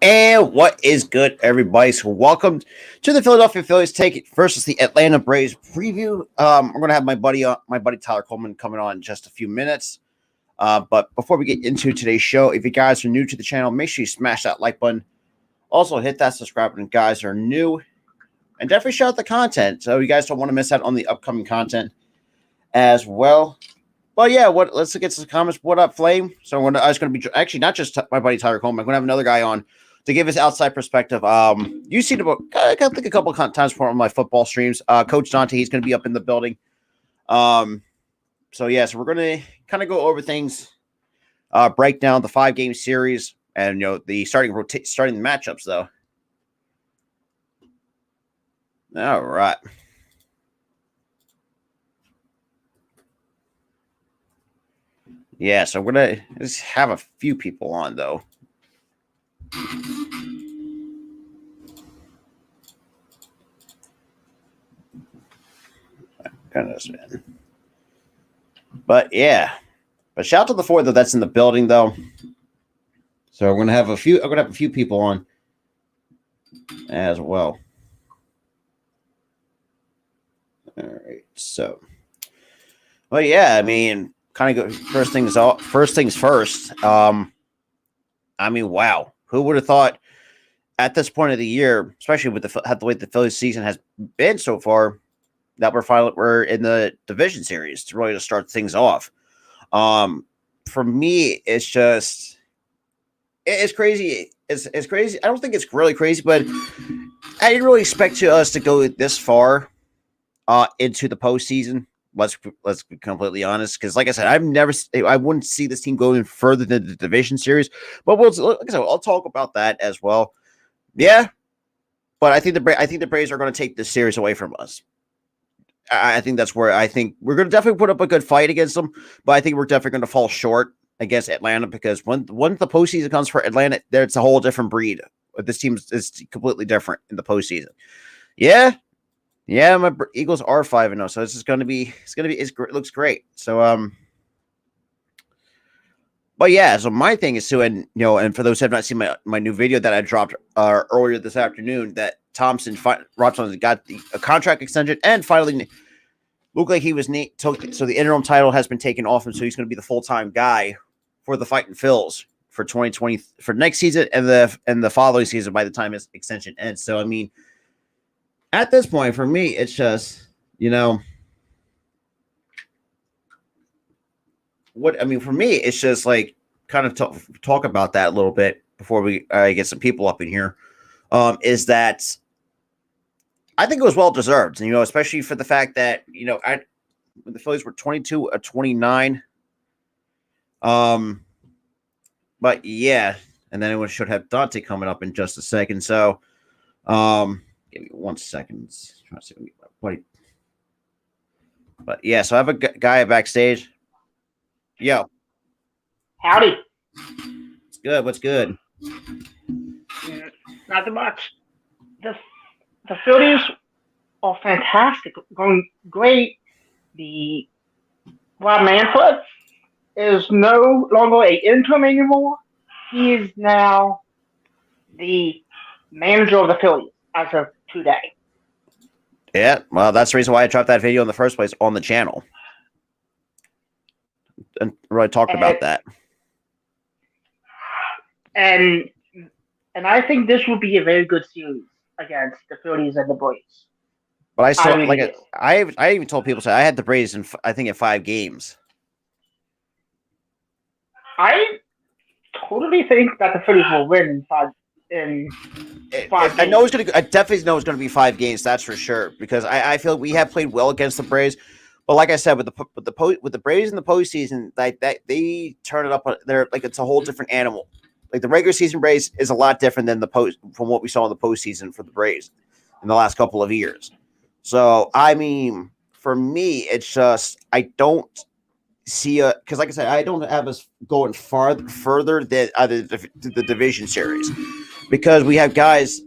And what is good, everybody? So welcome to the Philadelphia Phillies take it versus the Atlanta Braves preview. I'm gonna have my buddy Tyler Coleman coming on in just a few minutes. But before we get into today's show, if you guys are new to the channel, make sure you smash that like button. Also hit that subscribe button, guys who are new, and definitely shout out the content. So you guys don't want to miss out on the upcoming content as well. But yeah, let's get some comments. What up, Flame? So I was going to be actually not just my buddy Tyler Coleman. I'm going to have another guy on to give his outside perspective. You've seen about I think a couple of times before on my football streams. Coach Dante, he's going to be up in the building. So we're going to kind of go over things, break down the 5-game series, and the starting the matchups though. All right. Yeah, so we're going to just have a few people on, though. Goodness, man. But, yeah. But shout out to the 4, though, that's in the building, though. So we're going to have a few people on as well. All right, so. Well, yeah, I mean, kind of go first things first. I mean, wow, who would have thought at this point of the year, especially with the way the Phillies season has been so far, that we're in the division series to really start things off. For me, it's just it's crazy. It's crazy. I don't think it's really crazy, but I didn't really expect us to go this far into the postseason. Let's be completely honest, because like I said, I wouldn't see this team going further than the division series. But I'll talk about that as well. Yeah, but I think the Braves are going to take this series away from us. I think that's where I think we're going to definitely put up a good fight against them, but I think we're definitely going to fall short against Atlanta because when the postseason comes for Atlanta, it's a whole different breed. This team is completely different in the postseason. Yeah. Yeah, my Eagles are 5-0, so this is going to be. It looks great. So but yeah, so my thing is and for those who have not seen my new video that I dropped earlier this afternoon, that Rob Thompson got a contract extension and finally looked like he was so the interim title has been taken off him, so he's going to be the full-time guy for the Fighting Phils for 2020 for next season and the following season by the time his extension ends. So I mean. At this point, for me, it's just, for me, it's just like kind of talk about that a little bit before we get some people up in here. Is that I think it was well deserved, especially for the fact that, when the Phillies were 22-29. But yeah, and then we should have Dante coming up in just a second. So, give me 1 second. Trying to see what but yeah, so I have a guy backstage. Yo. Howdy. It's good. What's good? Not too much. The Phillies are fantastic, going great. The Rob Manfred is no longer an interim anymore. He is now the manager of the Phillies as of today. Yeah, well, that's the reason why I dropped that video in the first place on the channel. And really talked about that. And I think this will be a very good series against the Phillies and the Braves. But I still I even told people I had the Braves in 5 games. I totally think that the Phillies will win in 5 games. I definitely know it's going to be 5 games. That's for sure because I feel we have played well against the Braves, but like I said, with the Braves in the postseason, they turn it up. They're like it's a whole different animal. Like the regular season Braves is a lot different than from what we saw in the postseason for the Braves in the last couple of years. So I mean, for me, it's just I don't see because like I said, I don't have us going further than the division series. Because we have guys,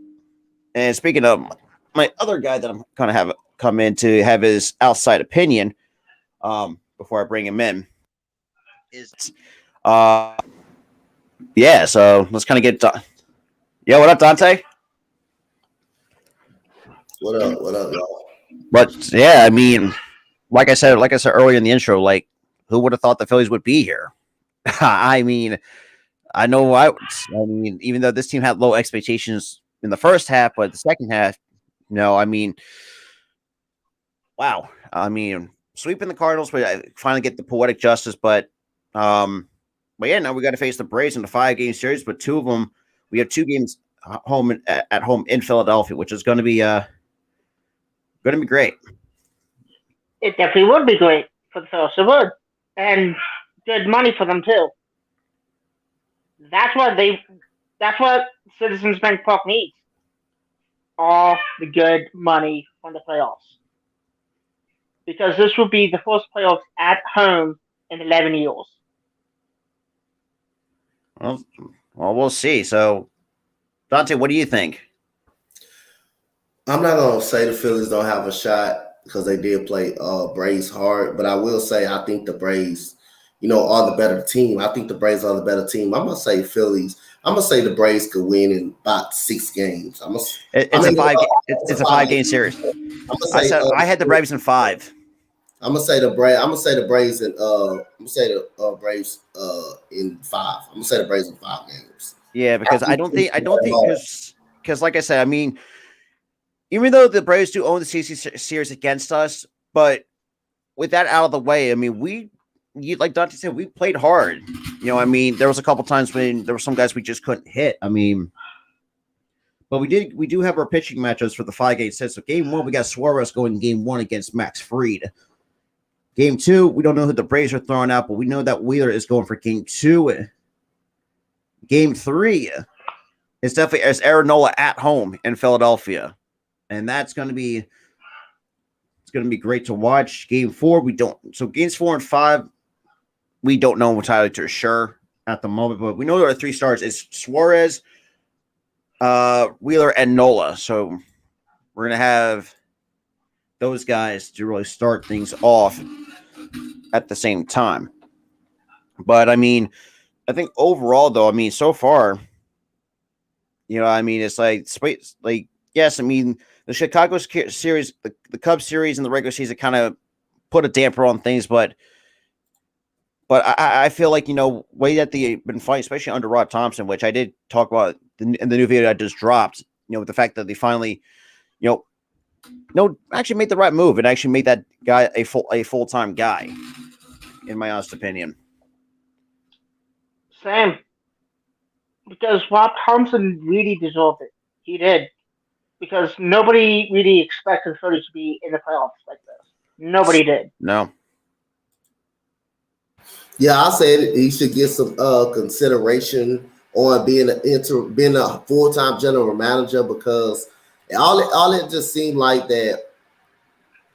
and speaking of my other guy that I'm going to have come in to have his outside opinion before I bring him in, is yeah, so let's kind of get Yo, what up, Dante? What up, y'all? But yeah, I mean, like I said earlier in the intro, like who would have thought the Phillies would be here? I mean, I mean, even though this team had low expectations in the first half, but the second half, no, I mean, wow. I mean, sweeping the Cardinals, but I finally get the poetic justice. But yeah, now we got to face the Braves in the 5-game series. But two of them, we have 2 games at home in Philadelphia, which is going to be great. It definitely would be great for the Phillies. It would, and good money for them too. That's what they. That's what Citizens Bank Park needs. All the good money from the playoffs, because this will be the first playoffs at home in 11 years. Well, we'll see. So, Dante, what do you think? I'm not gonna say the Phillies don't have a shot because they did play Braves hard, but I will say I think the Braves, are the better team. I think the Braves are the better team. I'm gonna say Phillies. I'm gonna say the Braves could win in about 6 games. It's a 5-game series. I'm gonna say I had the Braves in 5. I'm gonna say the Braves. I'm gonna say the Braves in I'm gonna say the Braves in 5. I'm gonna say the Braves in 5 games. Yeah, because I don't think because like I said, I mean, even though the Braves do own the CC series against us, but with that out of the way, I mean, like Dante said, we played hard. I mean, there was a couple times when there were some guys we just couldn't hit. I mean, but we do have our pitching matchups for the 5-game set. So game 1, we got Suarez going game 1 against Max Fried. Game 2, we don't know who the Braves are throwing out, but we know that Wheeler is going for game 2. Game 3 is definitely as Aaron Nola at home in Philadelphia. And it's going to be great to watch. Game 4, we don't. So games 4 and 5, we don't know entirely for sure at the moment, but we know there are 3 stars. It's Suarez, Wheeler, and Nola. So we're going to have those guys to really start things off at the same time. But I mean, I think overall, though, I mean, so far, I mean, it's like yes, I mean, the Chicago series, the Cubs series, and the regular season kind of put a damper on things, but I feel like way that they've been fighting, especially under Rod Thompson, which I did talk about in the new video I just dropped. With the fact that they finally, actually made the right move and actually made that guy a full-time guy, in my honest opinion. Same, because Rob Thompson really deserved it. He did, because nobody really expected the Phillies to be in the playoffs like this. Nobody did. No. Yeah, I said he should get some consideration on being a full-time general manager, because all it just seemed like that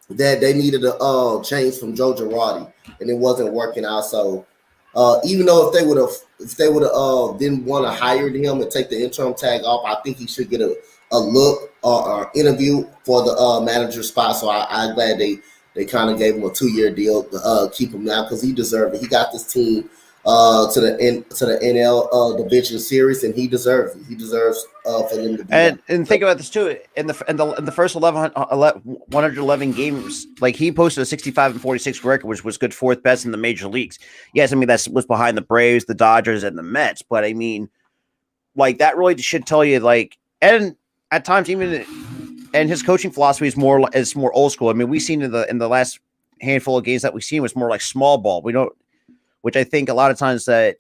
they needed a change from Joe Girardi, and it wasn't working out. So even though if they would have didn't want to hire him and take the interim tag off, I think he should get a look or interview for the manager spot. So I'm glad they kind of gave him a 2-year deal to keep him now, because he deserved it. He got this team to the NL division series, and he deserves it. He deserves for them to be. And think about this too. In the first 111 games, like he posted a 65-46 record, which was good 4th best in the major leagues. Yes, I mean that was behind the Braves, the Dodgers, and the Mets. But I mean, like that really should tell you, like, and at times even. And his coaching philosophy is more old school. I mean, we've seen in the last handful of games that we've seen was more like small ball. We don't, which I think a lot of times that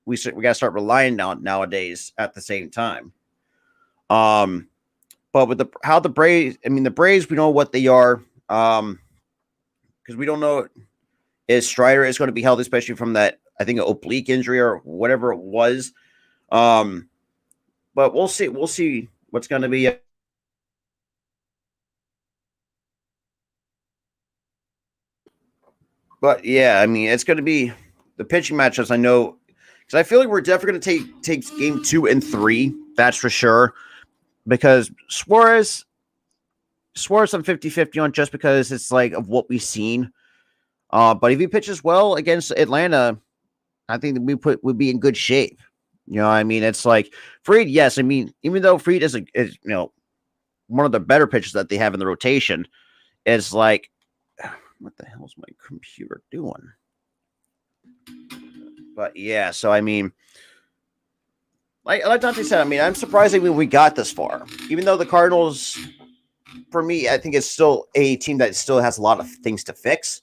we got to start relying on nowadays at the same time. But with the Braves, I mean, the Braves, we know what they are. Because we don't know if Strider is going to be held, especially from that, I think, an oblique injury or whatever it was. But we'll see. We'll see what's going to be. But yeah, I mean, it's going to be the pitching matchups. I know, because I feel like we're definitely going to take game 2 and 3. That's for sure. Because Suarez on 50-50 on, just because it's like of what we've seen. But if he pitches well against Atlanta, I think we'd be in good shape. You know, I mean, it's like Fried. Yes, I mean, even though Fried is one of the better pitchers that they have in the rotation, it's like, what the hell is my computer doing? But yeah, so I mean, like Dante said, I mean, I'm surprised that we got this far, even though the Cardinals, for me, I think it's still a team that still has a lot of things to fix.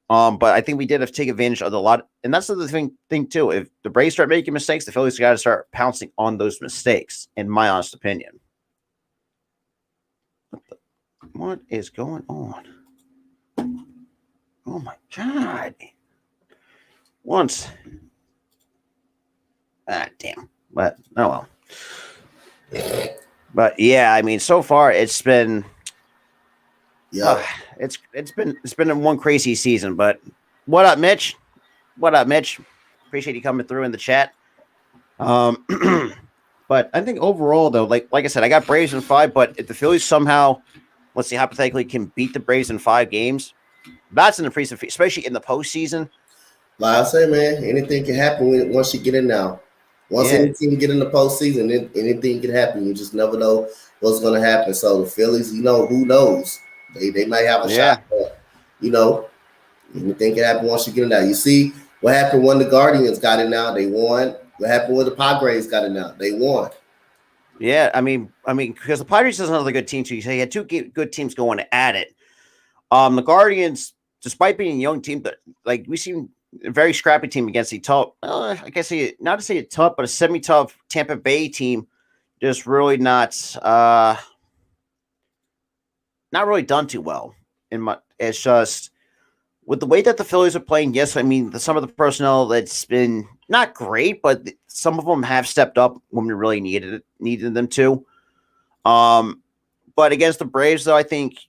But I think we did have to take advantage of the lot, and that's the thing too. If the Braves start making mistakes, the Phillies got to start pouncing on those mistakes. In my honest opinion, what is going on? Oh my god! Once, damn. But oh well. But yeah, I mean, so far it's been, it's been one crazy season. But what up, Mitch? What up, Mitch? Appreciate you coming through in the chat. But I think overall, though, like I said, I got Braves in 5. But if the Phillies somehow, let's see, hypothetically, can beat the Braves in 5 games, that's an impressive feat, especially in the postseason. Like I say, man, anything can happen once you get in now. Once any team get in the postseason, anything can happen. You just never know what's going to happen. So the Phillies, who knows? They might have a shot. But, anything can happen once you get in there. You see what happened when the Guardians got in now? They won. What happened when the Padres got in now? They won. Yeah, I mean, because the Padres is another good team too. So you had 2 good teams going at it. The Guardians, despite being a young team, but like we seen a very scrappy team against a tough, I guess not to say a tough, but a semi-tough Tampa Bay team, just really not really done too well. It's just with the way that the Phillies are playing. Yes, I mean some of the personnel that's been not great, but some of them have stepped up when we really needed them to. But against the Braves, though, I think.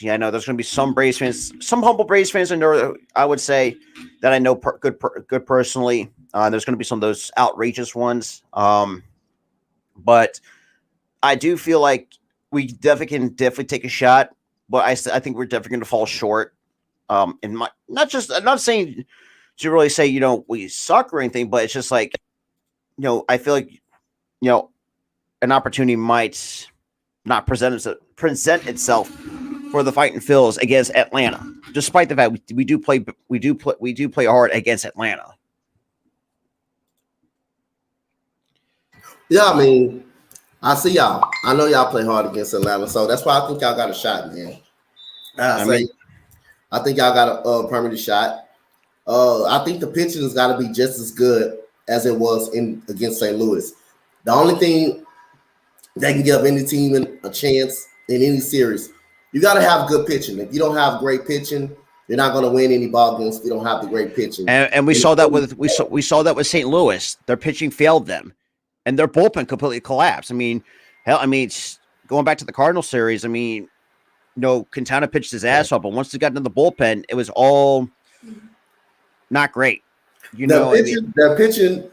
Yeah, I know there's going to be some Braves fans, some humble Braves fans in there. I would say that I know good personally. There's going to be some of those outrageous ones. But I do feel like we definitely can take a shot. But I think we're definitely going to fall short. In my I'm not saying to really say we suck or anything, but it's just like I feel like an opportunity might not present itself for the Fighting Phils against Atlanta, despite the fact we do play hard against Atlanta. Yeah, I mean, I see y'all. I know y'all play hard against Atlanta, so that's why I think y'all got a shot, man. I think y'all got a permanent shot. I think the pitching has got to be just as good as it was against St. Louis. The only thing that can give any team a chance in any series, you got to have good pitching. If you don't have great pitching, you're not going to win any ball games if you don't have the great pitching. And we saw that with St. Louis. Their pitching failed them, and their bullpen completely collapsed. I mean, going back to the Cardinal series, I mean, Quintana pitched his ass off, but once they got into the bullpen, it was all not great. Their pitching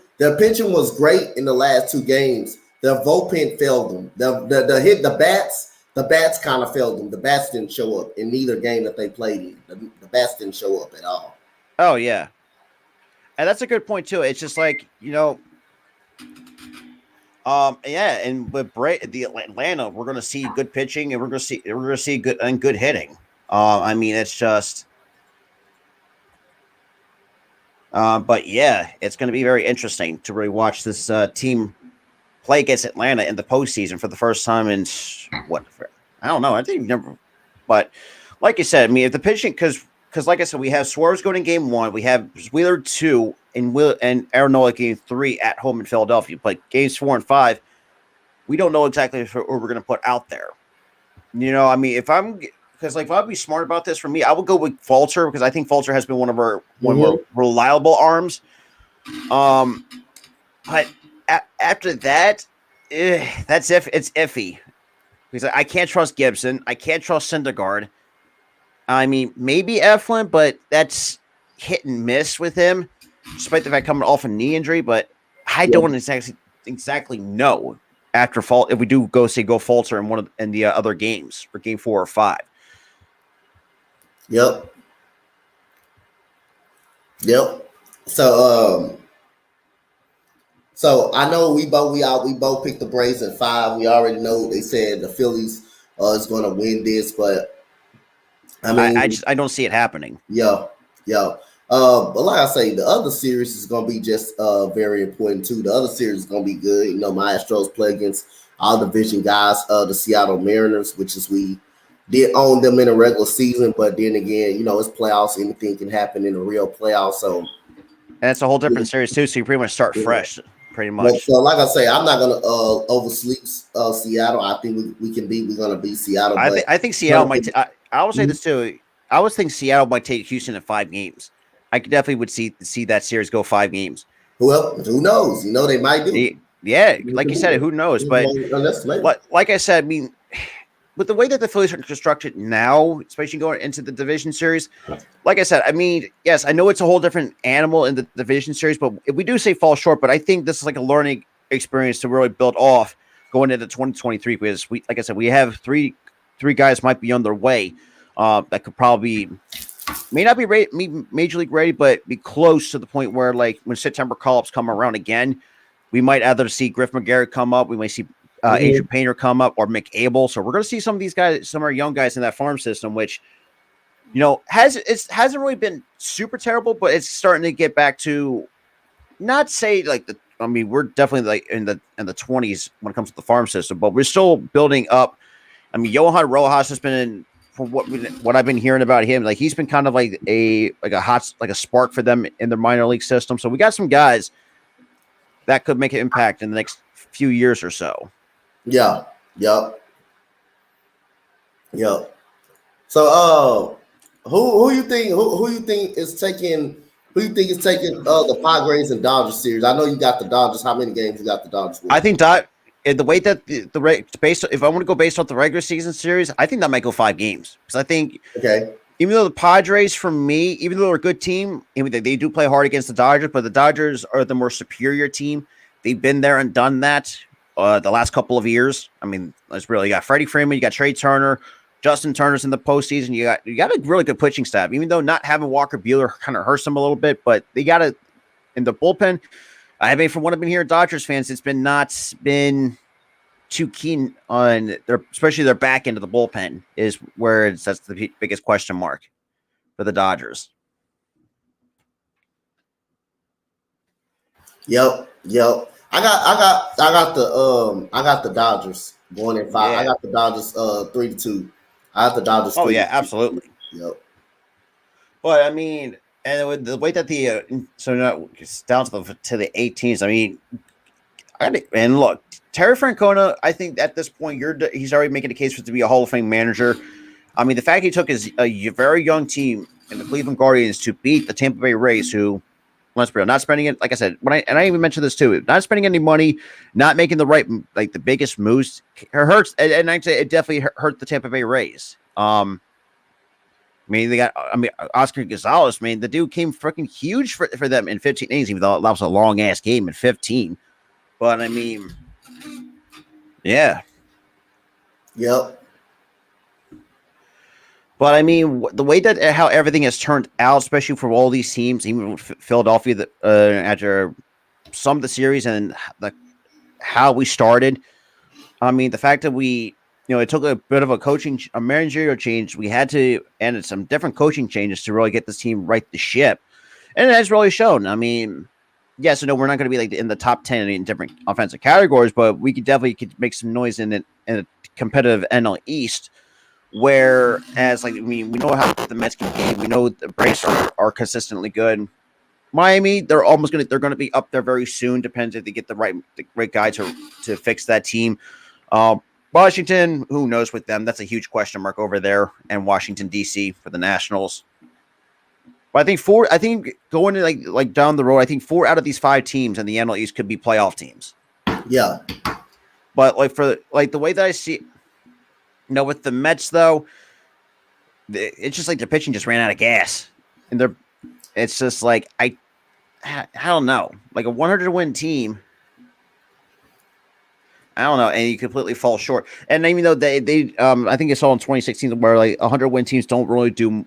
was great in the last 2 games. Their bullpen failed them. The bats kind of failed them. The bats didn't show up in neither game that they played in. The bats didn't show up at all. Oh yeah, and that's a good point too. It's just like and with the Atlanta, we're going to see good pitching, and we're going to see good hitting. I mean, it's just. But yeah, it's going to be very interesting to really watch this team play against Atlanta in the postseason for the first time in I don't know. I think never. But like you said, I mean, if the pitching, because like I said, we have Suarez going in game 1, we have Wheeler 2, and Aaron Nola game 3 at home in Philadelphia. But games 4 and 5, we don't know exactly what we're going to put out there. I mean, if I'd be smart about this, for me, I would go with Falter, because I think Falter has been one of our reliable arms. But after that, it's iffy, because I can't trust Gibson. I can't trust Syndergaard. I mean, maybe Eflin, but that's hit and miss with him, despite the fact coming off a knee injury. But I don't exactly know after if we do go Falter in the other games for game 4 or 5. Yep. So So I know we both picked the Braves at 5. We already know they said the Phillies is going to win this, but I mean, I don't see it happening. yeah, yeah. But like I say, the other series is going to be just very important too. The other series is going to be good. You know, my Astros play against all division guys, the Seattle Mariners, which is we did own them in a regular season, but then again, you know, it's playoffs. Anything can happen in a real playoff. So, And it's a whole different series too. So you pretty much start yeah. fresh, pretty Well, much. so like I say, I'm not gonna oversleep Seattle. I think we're gonna beat Seattle. But I think Seattle might. I will say this too. I always think Seattle might take Houston in 5 games. I could definitely would see that series go 5 games. well, who knows? You know, they might do. Yeah, like you said, who knows? But like I said, I mean, with the way that the Phillies are constructed now, especially going into the division series, like I said, I mean, yes, I know it's a whole different animal in the division series, but if we do say fall short, but I think this is like a learning experience to really build off going into 2023 because we, like I said, we have three guys might be on their way that could probably may not be major league ready, but be close to the point where like when September call-ups come around again, we might either see Griff McGarrett come up, we might see Adrian Painter come up or Mick Abel. So we're going to see some of these guys, some of our young guys in that farm system, which, you know, hasn't really been super terrible, but it's starting to get back to not say like I mean, we're definitely like in the 20s when it comes to the farm system, but we're still building up. I mean, Johan Rojas has been, from what I've been hearing about him, like he's been kind of like a spark for them in their minor league system. So we got some guys that could make an impact in the next few years or so. Yeah. Yep. So who you think is taking the Padres and Dodgers series? I know you got the Dodgers. How many games you got the Dodgers with? I think the way that if I want to go based off the regular season series, I think that might go 5 games. Because I think even though the Padres, for me, even though they're a good team, they do play hard against the Dodgers, but the Dodgers are the more superior team. They've been there and done that the last couple of years. I mean, you got Freddie Freeman, you got Trey Turner, Justin Turner's in the postseason. You got a really good pitching staff, even though not having Walker Buehler kind of hurts them a little bit, but they got it in the bullpen. I mean, from what I've been hearing, Dodgers fans, it's been not been too keen on especially their back end of the bullpen is where that's the biggest question mark for the Dodgers. Yep. I got the Dodgers going in 5. Yeah. I got the Dodgers 3-2. I got the Dodgers. Oh yeah, absolutely. Yep. But I mean, and with the way that so now it's down to the 18s. I mean, and look, Terry Francona, I think at this point he's already making a case for to be a Hall of Fame manager. I mean, the fact he took a very young team in the Cleveland Guardians to beat the Tampa Bay Rays, who, let's be real, not spending it, like I said, I even mentioned this too, not spending any money, not making the right, like the biggest moves, hurts, and I'd say it definitely hurt the Tampa Bay Rays. I mean, they got, Oscar Gonzalez, man, the dude came freaking huge for them in 15 innings, even though that was a long ass game in 15. But I mean, yeah. Yep. But I mean, the way that how everything has turned out, especially for all these teams, even Philadelphia, after some of the series and how we started. I mean, the fact that it took a bit of a managerial change. We had to end some different coaching changes to really get this team right the ship, and it has really shown. I mean, yes, I know we're not going to be like in the top 10 in different offensive categories, but we could make some noise in a competitive NL East. Whereas, like, I mean, we know how the Mets can game. We know the Braves are consistently good. Miami, they're going to be up there very soon. Depends if they get the right guy to fix that team. Washington, who knows with them? That's a huge question mark over there. And Washington D.C. for the Nationals. But I think going to like down the road, I think 4 out of these 5 teams in the NL East could be playoff teams. Yeah. But the way that I see. With the Mets, though, it's just like the pitching just ran out of gas. And it's just like, I don't know. Like a 100-win team, I don't know, and you completely fall short. And even though they I think I saw in 2016 where like 100-win teams don't really do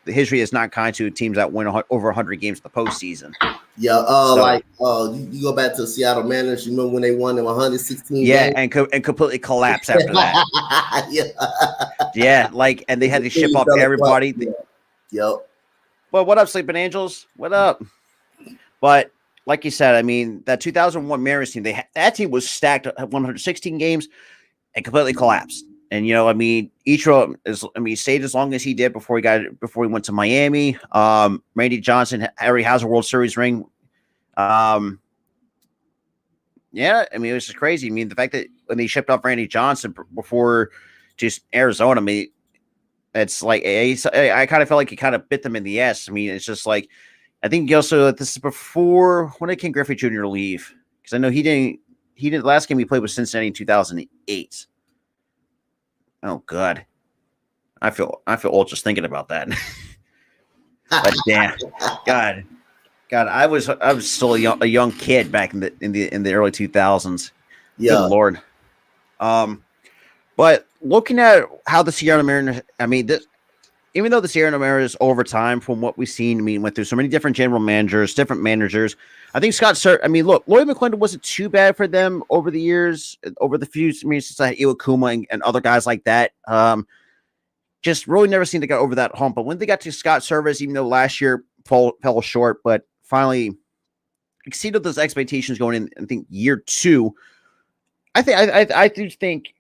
the history is not kind to teams that win over 100 games in the postseason. Yeah, you go back to Seattle Mariners. You remember when they won them 116 Yeah, games? and completely collapse after that. Yeah, like, and they had to ship off Fell apart. everybody. Yep. Well, what up, Sleeping Angels? What up? But like you said, I mean, that 2001 Mariners team, that team was stacked at 116 games and completely collapsed. And I mean, Ichiro stayed as long as he did before he went to Miami. Randy Johnson already has a World Series ring. Yeah, I mean, it was just crazy. I mean, the fact that when they shipped off Randy Johnson before just Arizona, I mean, it's like I kind of felt like he kind of bit them in the ass. I mean, it's just like I think also this is before when did Ken Griffey Jr. leave? Because I know he didn't. The last game he played was Cincinnati in 2008. Oh God, I feel old just thinking about that. But damn, God, I was still a young kid back in the early 2000s. Yeah, good Lord. But looking at how the Seattle Mariners, I mean, even though the Seattle Mariners over time, from what we've seen, I mean, went through so many different general managers, different managers. I think I mean, look, Lloyd McClendon wasn't too bad for them over the years, over the few, I mean, since I had Iwakuma and other guys like that. Just really never seemed to get over that hump. But when they got to Scott Service, even though last year fell short, but finally exceeded those expectations going in, I think, year 2. I do think,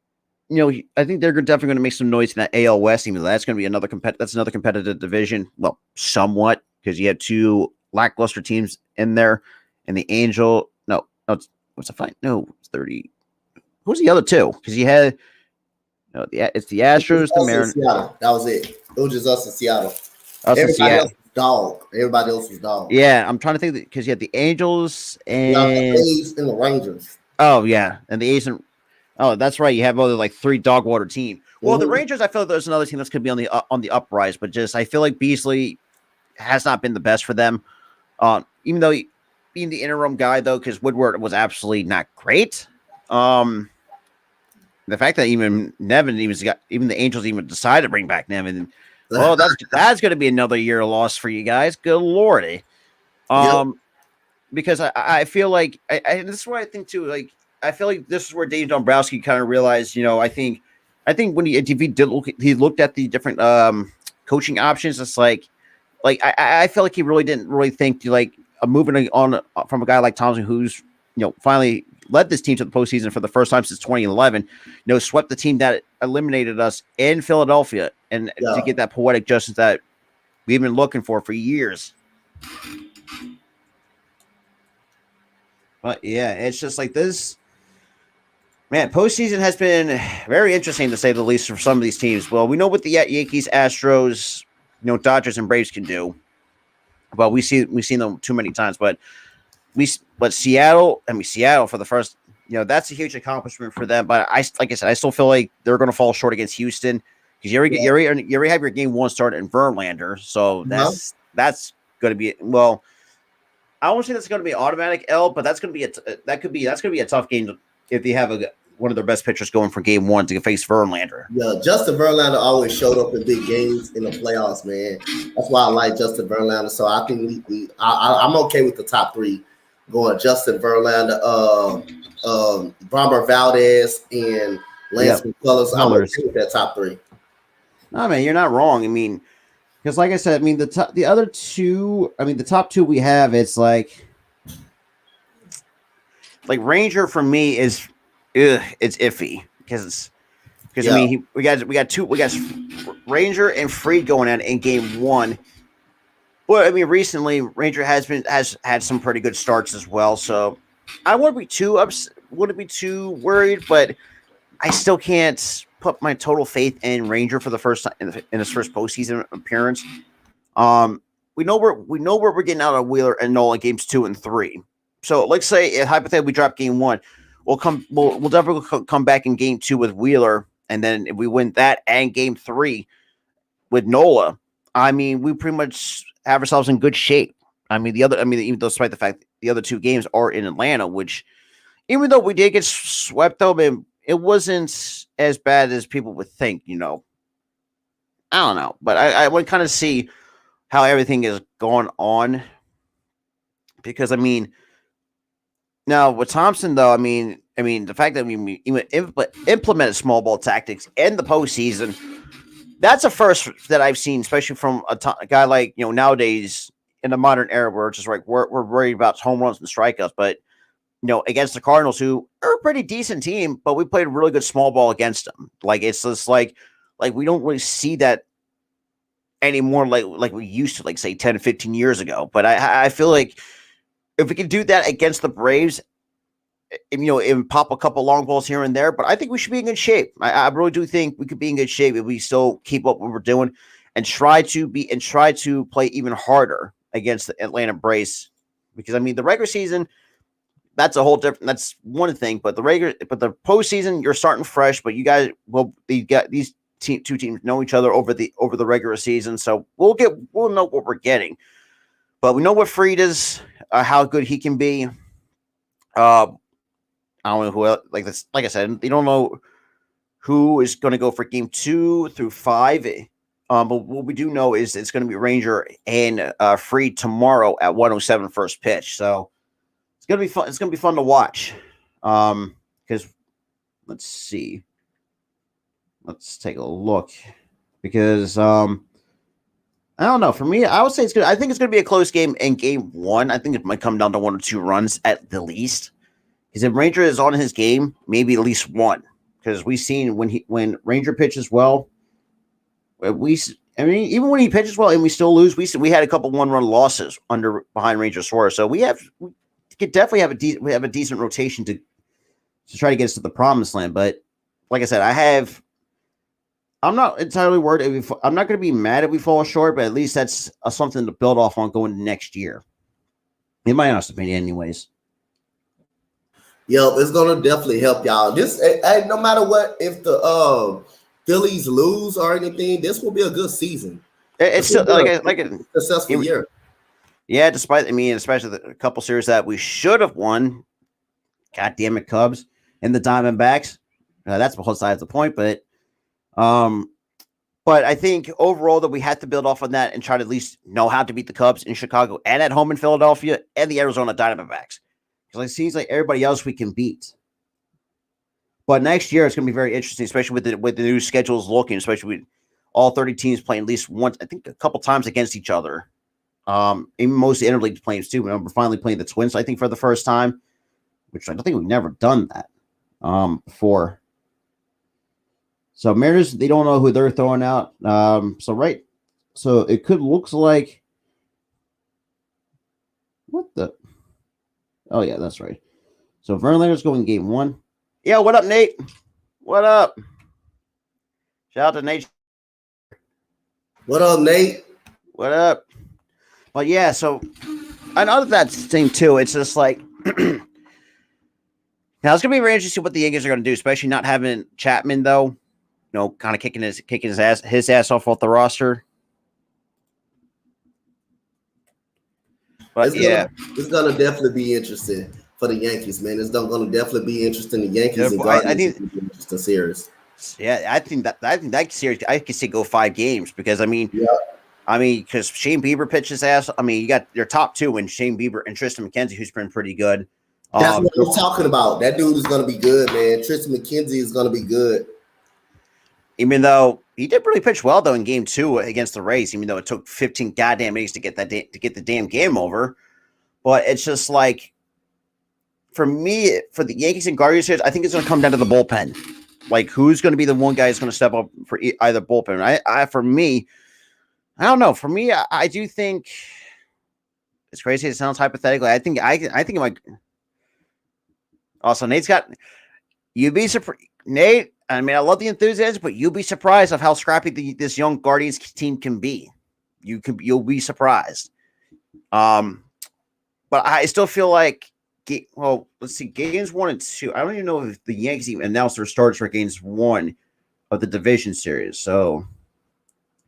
I think they're definitely going to make some noise in that AL West. Even though that's going to be another competitive division. Well, somewhat, because you had 2 lackluster teams in there, and the Angel. No, what's the fight? No, it's 30. Who's the other 2? Because you had it's the Astros, the Mariners. That was it. It was just us in Seattle. Everybody else was dog. Everybody else was dog. Yeah, I'm trying to think because you had the Angels and the A's and the Rangers. Oh yeah, and the A's and that's right. You have other like 3 dog water team. Well, the Rangers, I feel like there's another team that's going to be on the uprise, but just I feel like Beasley has not been the best for them. Even though being the interim guy though, because Woodward was absolutely not great. The fact that even Nevin even the Angels even decided to bring back Nevin. Oh, that's going to be another year loss for you guys. Good Lordy. Because I feel like and this is what I think too. Like I feel like this is where Dave Dombrowski kind of realized. I think when he looked at the different coaching options. It's like I feel like he really didn't really think like moving on from a guy like Thompson, who's finally led this team to the postseason for the first time since 2011. Swept the team that eliminated us in Philadelphia, and to get that poetic justice that we've been looking for years. But yeah, it's just like this. Man, postseason has been very interesting to say the least for some of these teams. Well, we know what the Yankees, Astros, Dodgers, and Braves can do. Well, we've seen them too many times. But Seattle for the first, that's a huge accomplishment for them. But like I said, I still feel like they're going to fall short against Houston because you already have your game 1 started in Verlander, so that's going to be I won't say that's going to be an automatic L, but that's going to be a tough game if they have one of their best pitchers going for game 1 to face Verlander. Yeah, Justin Verlander always showed up in big games in the playoffs, man. That's why I like Justin Verlander. So I think I'm okay with the top 3 going Justin Verlander, Bomber Valdez, and Lance McCullers. I'm okay with that top 3. No, man, you're not wrong. I mean, because like I said, I mean the other 2. I mean the top 2 we have. It's like Ranger for me is, it's iffy because I mean we got Ranger and Fried going out in game 1. Well, I mean recently Ranger has had some pretty good starts as well. So I wouldn't be too worried, but I still can't put my total faith in Ranger for the first time in his first postseason appearance. We know where we're getting out of Wheeler and Nola games 2 and 3. So let's say if hypothetically we drop game 1, we'll definitely come back in game 2 with Wheeler, and then if we win that and game 3 with Nola, I mean we pretty much have ourselves in good shape. Even despite the fact the other 2 games are in Atlanta, which even though we did get swept though, man, it wasn't as bad as people would think, I don't know. But I would kind of see how everything is going on. Because I mean, now with Thompson though, I mean the fact that we even implemented small ball tactics in the postseason, that's a first that I've seen, especially from a guy like nowadays in the modern era where it's just like we're worried about home runs and strikeouts, but against the Cardinals, who are a pretty decent team, but we played a really good small ball against them. Like it's just like we don't really see that anymore, like we used to, like say 10, 15 years ago. But I feel like if we could do that against the Braves, and pop a couple long balls here and there, but I think we should be in good shape. I really do think we could be in good shape if we still keep up what we're doing and try to play even harder against the Atlanta Braves. Because I mean, the regular season, that's a whole different. That's one thing, but the postseason, you're starting fresh. But you got these two teams know each other over the regular season, so we'll know what we're getting. But we know what Fried is, how good he can be. I don't know who else, like this. Like I said, you don't know who is going to go for game 2 through 5. But what we do know is it's going to be Ranger and Fried tomorrow at 107 first pitch. So it's going to be fun. It's going to be fun to watch. Because let's see. Let's take a look. Because I don't know. For me, I would say it's good. I think it's going to be a close game in game 1. I think it might come down to 1 or 2 runs at the least. Because if Ranger is on his game, maybe at least 1. Because we've seen when Ranger pitches well, even when he pitches well and we still lose, we had a couple 1-run losses behind Ranger Suarez. So we could definitely have a decent rotation to try to get us to the promised land. But like I said, I'm not entirely worried. I'm not going to be mad if we fall short, but at least that's something to build off on going to next year. In my honest opinion, anyways. Yep, it's gonna definitely help y'all. No matter what, if the Phillies lose or anything, this will be a good season. It's still like a successful year. Yeah, especially a couple series that we should have won. God damn it, Cubs and the Diamondbacks. That's besides the point, but I think overall that we had to build off on that and try to at least know how to beat the Cubs in Chicago and at home in Philadelphia and the Arizona Diamondbacks. Because it seems like everybody else we can beat. But next year it's going to be very interesting, especially with the new schedules looking, especially with all 30 teams playing at least once, I think a couple times against each other. Even most of the interleague players too. We're finally playing the Twins, I think, for the first time, which I don't think we've never done that before. So Mariners, they don't know who they're throwing out. So it looks like what the. Oh, yeah, that's right. So Verlander's going game 1. Yeah, what up, Nate? What up? Shout out to Nate. What up, Nate? What up? Well, yeah, so I know that's the thing, too. It's just like, now it's going to be very interesting what the Yankees are going to do, especially not having Chapman, though, kind of kicking his ass off the roster. But it's gonna definitely be interesting for the Yankees, man. It's gonna definitely be interesting. The Yankees and Guardians, I think, be interesting series. Yeah, I think that series I could see go 5 games because because Shane Bieber pitched his ass. I mean, you got your top 2 in Shane Bieber and Tristan McKenzie, who's been pretty good. That's what I'm talking about. That dude is gonna be good, man. Tristan McKenzie is gonna be good. Even though he did really pitch well though in game 2 against the Rays, even though it took 15 goddamn innings to get the damn game over. But it's just like, for me, for the Yankees and Guardians series, I think it's going to come down to the bullpen. Like, who's going to be the one guy who's going to step up for either bullpen? For me, I don't know. For me, I do think it's crazy. It sounds hypothetical. I think it might. Also, Nate's got. You'd be surprised, Nate. I mean, I love the enthusiasm, but you'll be surprised of how scrappy this young Guardians team can be. You'll be surprised. But I still feel like, let's see, games 1 and 2. I don't even know if the Yankees even announced their starts for games 1 of the division series. So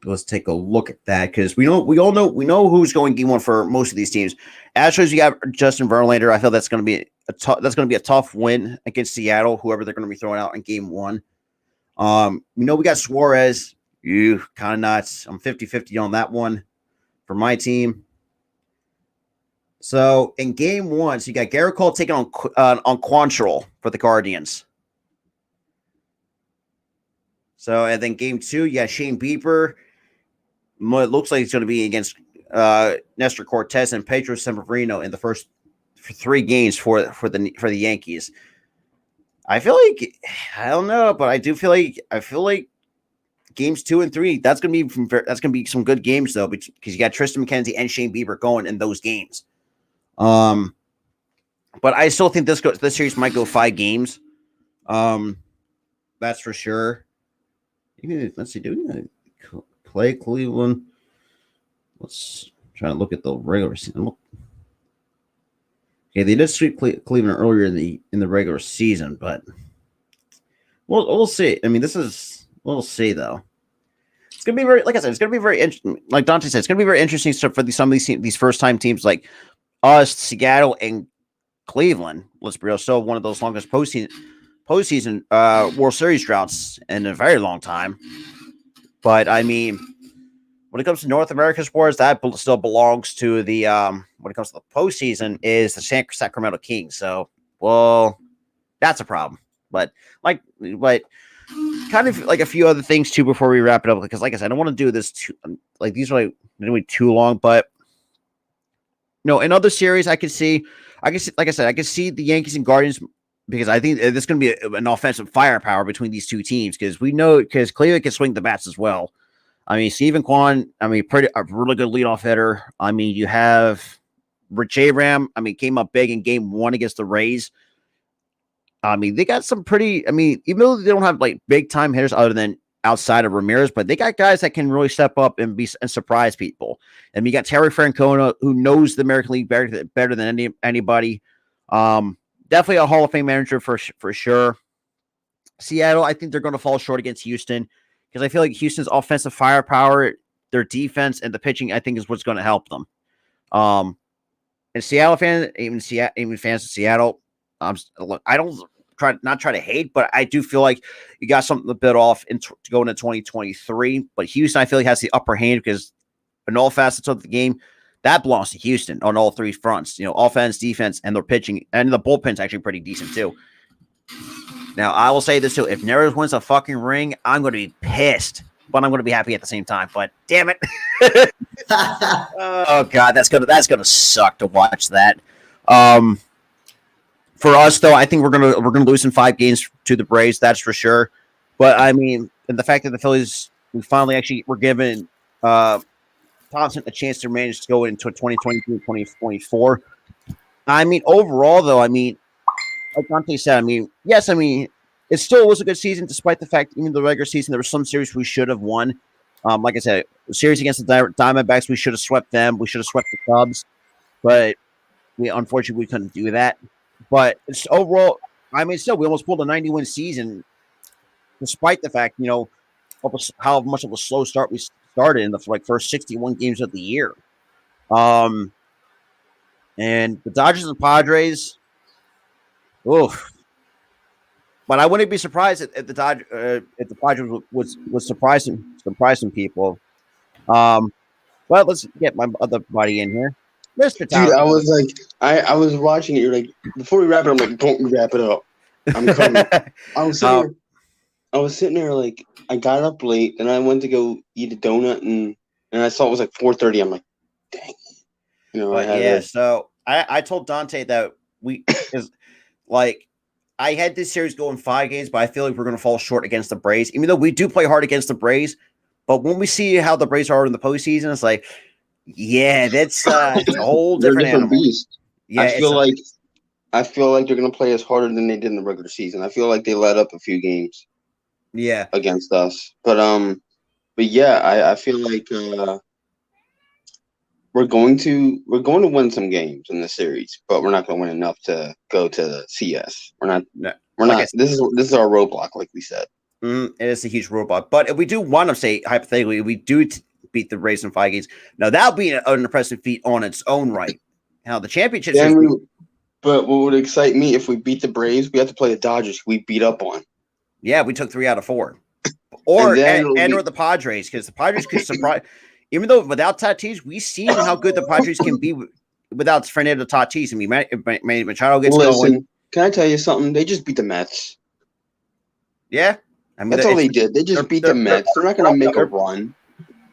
let's take a look at that because we know who's going game 1 for most of these teams. Astros, you got Justin Verlander. I feel that's going to be a tough win against Seattle, whoever they're going to be throwing out in game 1. We got Suarez. You kind of nuts. I'm 50-50 on that one. for my team. So in game 1, so you got Garrett Cole taking on Quantrill for the Guardians. So and then game 2, you got Shane Bieber. It looks like it's going to be against Nestor Cortez and Pedro Sembrino in the first 3 games for the Yankees. I feel like I don't know, but I feel like games 2 and 3 that's going to be some good games though, because you got Tristan McKenzie and Shane Bieber going in those games. But I still think this series might go 5 games. That's for sure. Let's see, do we play Cleveland? Let's try to look at the regular season. Okay, they did sweep Cleveland earlier in the regular season, but we'll see. I mean, we'll see though. It's gonna be like I said, it's gonna be very interesting. Like Dante said, it's gonna be very interesting stuff for some of these first time teams like us, Seattle, and Cleveland. Let's be real, still one of those longest postseason World Series droughts in a very long time. But I mean, when it comes to North American sports, that still belongs to the when it comes to the postseason is the Sacramento Kings. So, well, that's a problem. But kind of like a few other things too before we wrap it up, because like I said, I don't want to do this too like these are like too long. But no, in other series, I can see like I said, I can see the Yankees and Guardians, because I think there's going to be an offensive firepower between these two teams, because Cleveland can swing the bats as well. I mean, Stephen Kwan, I mean, a really good leadoff hitter. I mean, you have J. Ram, I mean, came up big in game 1 against the Rays. I mean, they got some pretty, I mean, even though they don't have like big time hitters other than outside of Ramirez, but they got guys that can really step up and surprise people. And you got Terry Francona, who knows the American League better than anybody. Definitely a Hall of Fame manager for sure. Seattle, I think they're going to fall short against Houston, because I feel like Houston's offensive firepower, their defense, and the pitching, I think, is what's going to help them. And Seattle fans, even fans of Seattle, look, I don't try to hate, but I do feel like you got something to bid off to go into 2023. But Houston, I feel like, has the upper hand, because in all facets of the game, that belongs to Houston on all 3 fronts. You know, offense, defense, and their pitching, and the bullpen's actually pretty decent too. Now, I will say this too: if Neris wins a fucking ring, I'm going to be pissed, but I'm going to be happy at the same time. But damn it! Oh god, that's gonna suck to watch that. For us though, I think we're gonna lose in 5 games to the Braves. That's for sure. But I mean, and the fact that the Phillies, we finally actually were given Thompson a chance to manage to go into 2023, 2024. I mean, overall though, I mean, like Dante said, I mean, yes, I mean, it still was a good season, despite the fact, even the regular season, there were some series we should have won. Like I said, the series against the Diamondbacks, we should have swept them. We should have swept the Cubs, but unfortunately we couldn't do that. But it's overall, I mean, still, we almost pulled a 90-win season, despite the fact, you know, how much of a slow start we started in the first 61 games of the year. And the Dodgers and Padres, oof. But I wouldn't be surprised if the Padres was surprising people. Well, let's get my other buddy in here, Mr. Tyler. Dude, I was like, I was watching it. You're like, before we wrap it, I'm like, don't wrap it up. I'm coming. I was sitting there like, I got up late and I went to go eat a donut and I saw it was like 4:30. I'm like, dang it. You know, so I told Dante that is like, I had this series going 5 games, but I feel like we're going to fall short against the Braves, even though we do play hard against the Braves. But when we see how the Braves are in the postseason, it's like, yeah, that's a whole different animal. Beast. Yeah, I feel like they're going to play us harder than they did in the regular season. I feel like they let up a few games. Yeah, against us, but yeah, I feel like we're going to win some games in the series, but we're not going to win enough to go to the CS. We're not. This is our roadblock, like we said. It is a huge roadblock. But if we do want to say hypothetically, we do beat the Rays in 5 games. Now that'll be an impressive feat on its own right. How the championship? But what would excite me if we beat the Braves? We have to play the Dodgers. We beat up on. Yeah, we took 3 out of 4, or the Padres, because the Padres could surprise. even though without Tatis, we've seen how good the Padres can be without Fernando Tatis. I mean, Manny Machado gets going. Can I tell you something? They just beat the Mets. Yeah. I mean, that's all they did. They just beat the Mets. They're not going to make a run.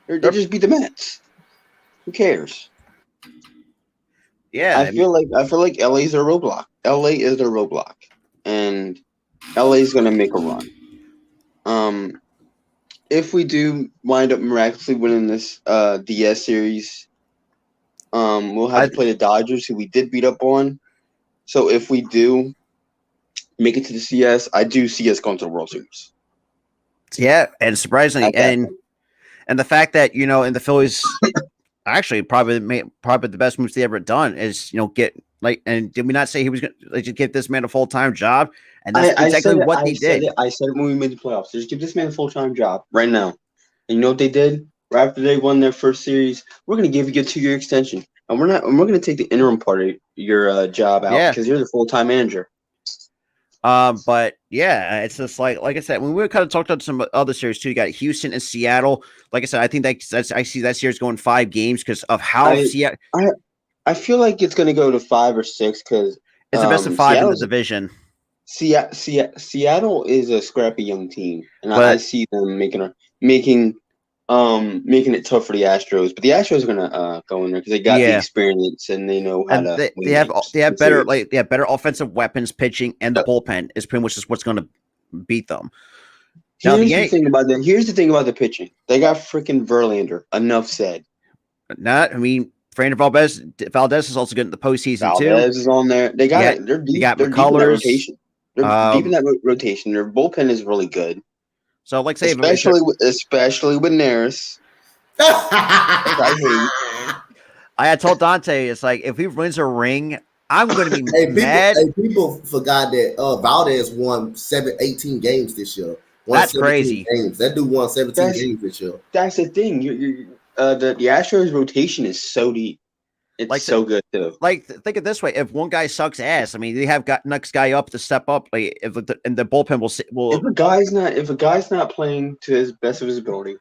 They just beat the Mets. Who cares? Yeah. I feel like LA is their roadblock. LA is their roadblock. And LA is going to make a run. If we do wind up miraculously winning this DS series, we'll have to play the Dodgers, who we did beat up on. So if we do make it to the CS, I do see us going to the World Series. Yeah, and surprisingly, and the fact that in the Phillies, actually probably the best moves they ever done is get and did we not say he was going to give this man a full-time job? And that's exactly what they did. I said it when we made the playoffs. Just give this man a full-time job right now. And you know what they did? Right after they won their first series, we're going to give you a 2-year extension, and we're going to take the interim part of your job out because you're the full-time manager. But yeah, it's just like I said, when we kind of talked about some other series too, you got Houston and Seattle. Like I said, I think that's I see that series going 5 games because of how Seattle. I feel like it's going to go to 5 or 6 because it's the best of 5 in the division. Seattle is a scrappy young team, and I see them making it tough for the Astros. But the Astros are going to go in there because they got the experience and they know how to. They have better offensive weapons, pitching, and the bullpen is pretty much just what's going to beat them. Here's the thing about the pitching. They got freaking Verlander. Enough said. Fernando Valdez is also good in the postseason too. Valdez is on there. They got it. They're deep. They're deep in that rotation. They're deep in that rotation. Their bullpen is really good. So, say, especially with Neris. I had told Dante, it's like if he wins a ring, I'm going to be mad. People forgot that Valdez won 18 games this year. That's crazy. Games. That dude won 17 games this year. That's the thing. The Astros rotation is so deep. It's so good too. Think of it this way: if one guy sucks ass, they have got next guy up to step up. And the bullpen will. If a guy's not playing to his best of his ability,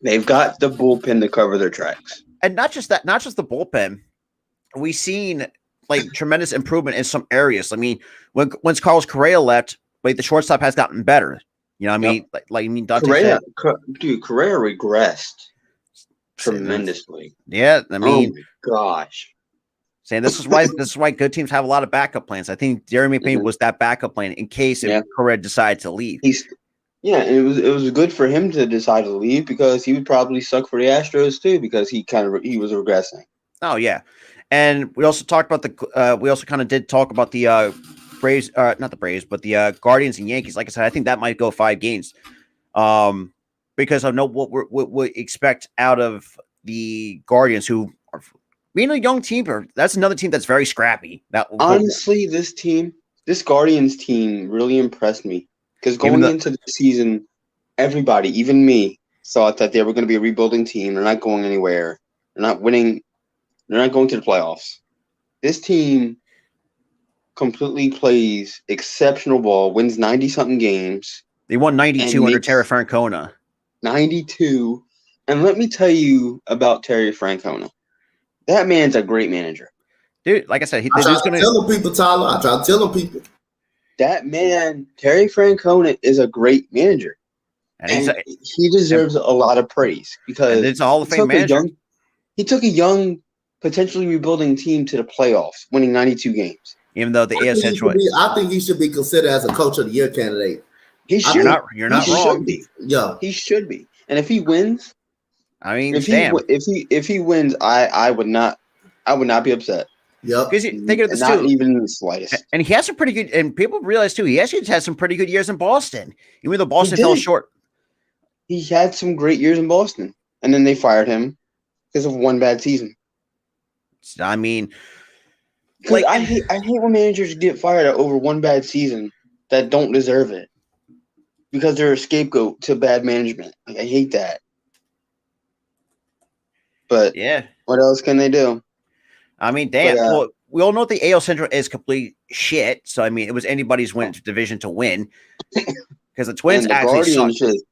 they've got the bullpen to cover their tracks. And not just that, not just the bullpen. We've seen tremendous improvement in some areas. Once Carlos Correa left, the shortstop has gotten better. Dante Correa regressed tremendously. Yeah, oh my gosh. Saying this is why good teams have a lot of backup plans. I think Jeremy Payne was that backup plan in case if Correa decided to leave. And it was good for him to decide to leave because he would probably suck for the Astros too because he was regressing. Oh yeah, and we also talked about we also kind of did talk about the Braves, not the Braves, but the Guardians and Yankees. Like I said, I think that might go 5 games. Because I know what we expect out of the Guardians, who are being a young team. That's another team that's very scrappy. Honestly, this Guardians team really impressed me because going into the season, everybody, even me, thought that they were going to be a rebuilding team. They're not going anywhere. They're not winning. They're not going to the playoffs. This team completely plays exceptional ball, wins 90-something games. They won 92 under Terry Francona. 92. And let me tell you about Terry Francona. That man's a great manager. Dude, like I said, I try to tell them people, Tyler. I try to tell them people. That man, Terry Francona, is a great manager. And he deserves a lot of praise because it's a Hall of Fame manager. He took a young, potentially rebuilding team to the playoffs, winning 92 games. Even though the AL Central. I think he should be considered as a Coach of the Year candidate. You're not wrong. Yeah, he should be. And if he wins, if he wins, I would not be upset. Yeah, because think of this not too, even in the slightest. And he has some pretty good, and people realize too, he actually had some pretty good years in Boston, even though Boston fell short. He had some great years in Boston, and then they fired him because of one bad season. I hate when managers get fired over one bad season that don't deserve it. Because they're a scapegoat to bad management. I hate that. But what else can they do? We all know the AL Central is complete shit. So it was anybody's division to win. Because the Twins the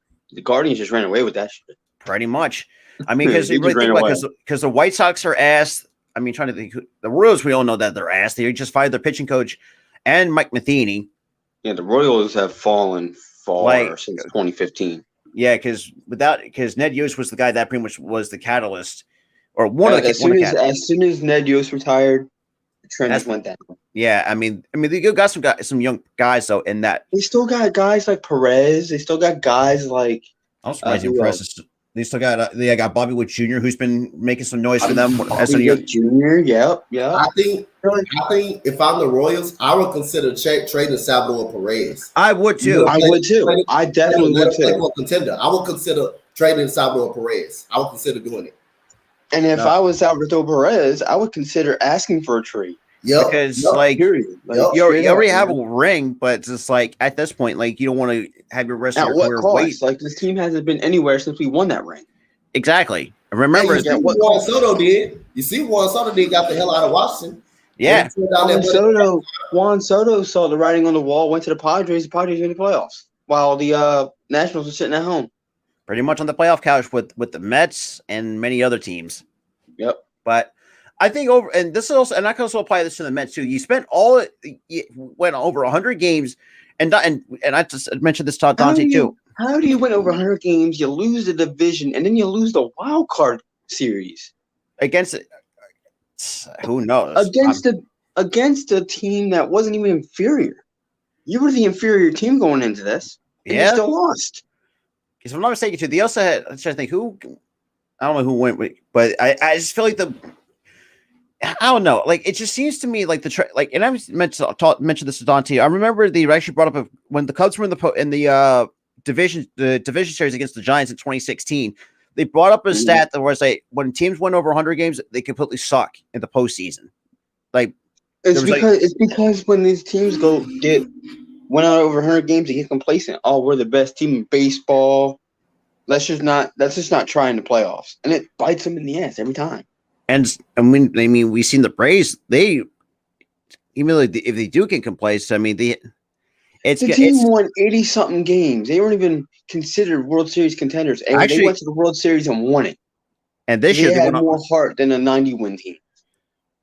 Guardians just ran away with that shit. Pretty much. I mean, because He you really just think ran about because the White Sox are ass. I mean, trying to think, the Royals, we all know that they're ass. They just fired their pitching coach and Mike Matheny. Yeah, the Royals have fallen far Like, since 2015. Yeah, because Ned Yost was the guy that pretty much was the catalyst, or one of the As soon as Ned Yost retired, the trend just went down. Yeah, I mean, they got some young guys though in that. They still got guys like Perez. They still got guys like. I'm surprised Perez. They still got they got Bobby Wood Jr., who's been making some noise for them as a young Jr. Yep. I think if I'm the Royals, I would consider trading Salvador Perez. I would too. I definitely would too. Contender. I would consider trading Salvador Perez. I would consider doing it. And if I was Salvador Perez, I would consider asking for a trade. Yeah, because you already have a ring, but it's just like at this point, like you don't want to have your rest of your career wait. Like this team hasn't been anywhere since we won that ring. Exactly. Remember what Juan Soto did. You see, Juan Soto got the hell out of Washington. Yeah, Juan Soto saw the writing on the wall. Went to the Padres. The Padres in the playoffs, while the Nationals were sitting at home. Pretty much on the playoff couch with the Mets and many other teams. Yep. But I think and I can also apply this to the Mets too. You went over 100 games, and I just mentioned this to Dante too. How do you win over 100 games? You lose the division, and then you lose the wild card series against who knows against a team that wasn't even inferior. You were the inferior team going into this, and you still lost. Because if I'm not mistaken, too, they also had. I'm trying to think who. I don't know who went, but I just feel like I don't know. Like it just seems to me like and I mentioned this to Dante. I remember they actually brought up when the Cubs were in the division series against the Giants in 2016. They brought up a stat that was like when teams win over 100 games, they completely suck in the postseason. Like it's because when these teams went out over 100 games, they get complacent. Oh, we're the best team in baseball. Let's just not try in the playoffs, and it bites them in the ass every time. And we've seen the Braves. They even if they do get complacent, I mean the team won 80-something games. They weren't even considered World Series contenders, and they went to the World Series and won it. And this year they had more heart than a 90-win team.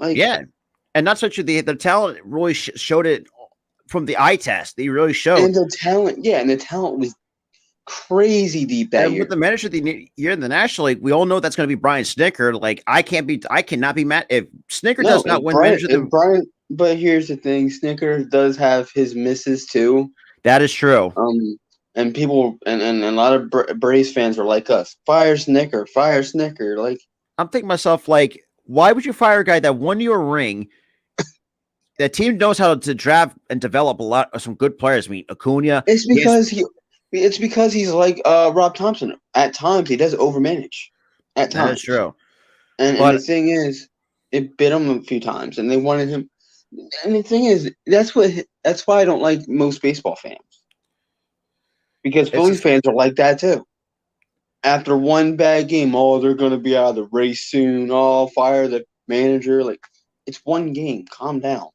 And not such the talent really showed it from the eye test. They really showed, and the talent was crazy deep that year. With the manager of the year in the National League, we all know that's going to be Brian Snitker. Like I cannot be mad if Snitker does not win manager. But here's the thing: Snitker does have his misses too. That is true. And people and a lot of Braves fans are like us. Fire Snitker. Like I'm thinking to myself, like, why would you fire a guy that won you a ring? That team knows how to draft and develop a lot of some good players. I mean, Acuna. It's because he's like Rob Thompson. At times, he does overmanage. At times, that's true. And the thing is, it bit him a few times, and they wanted him. And the thing is, that's why I don't like most baseball fans, because Phillies fans are like that too. After one bad game, they're going to be out of the race soon. Fire the manager. Like it's one game. Calm down.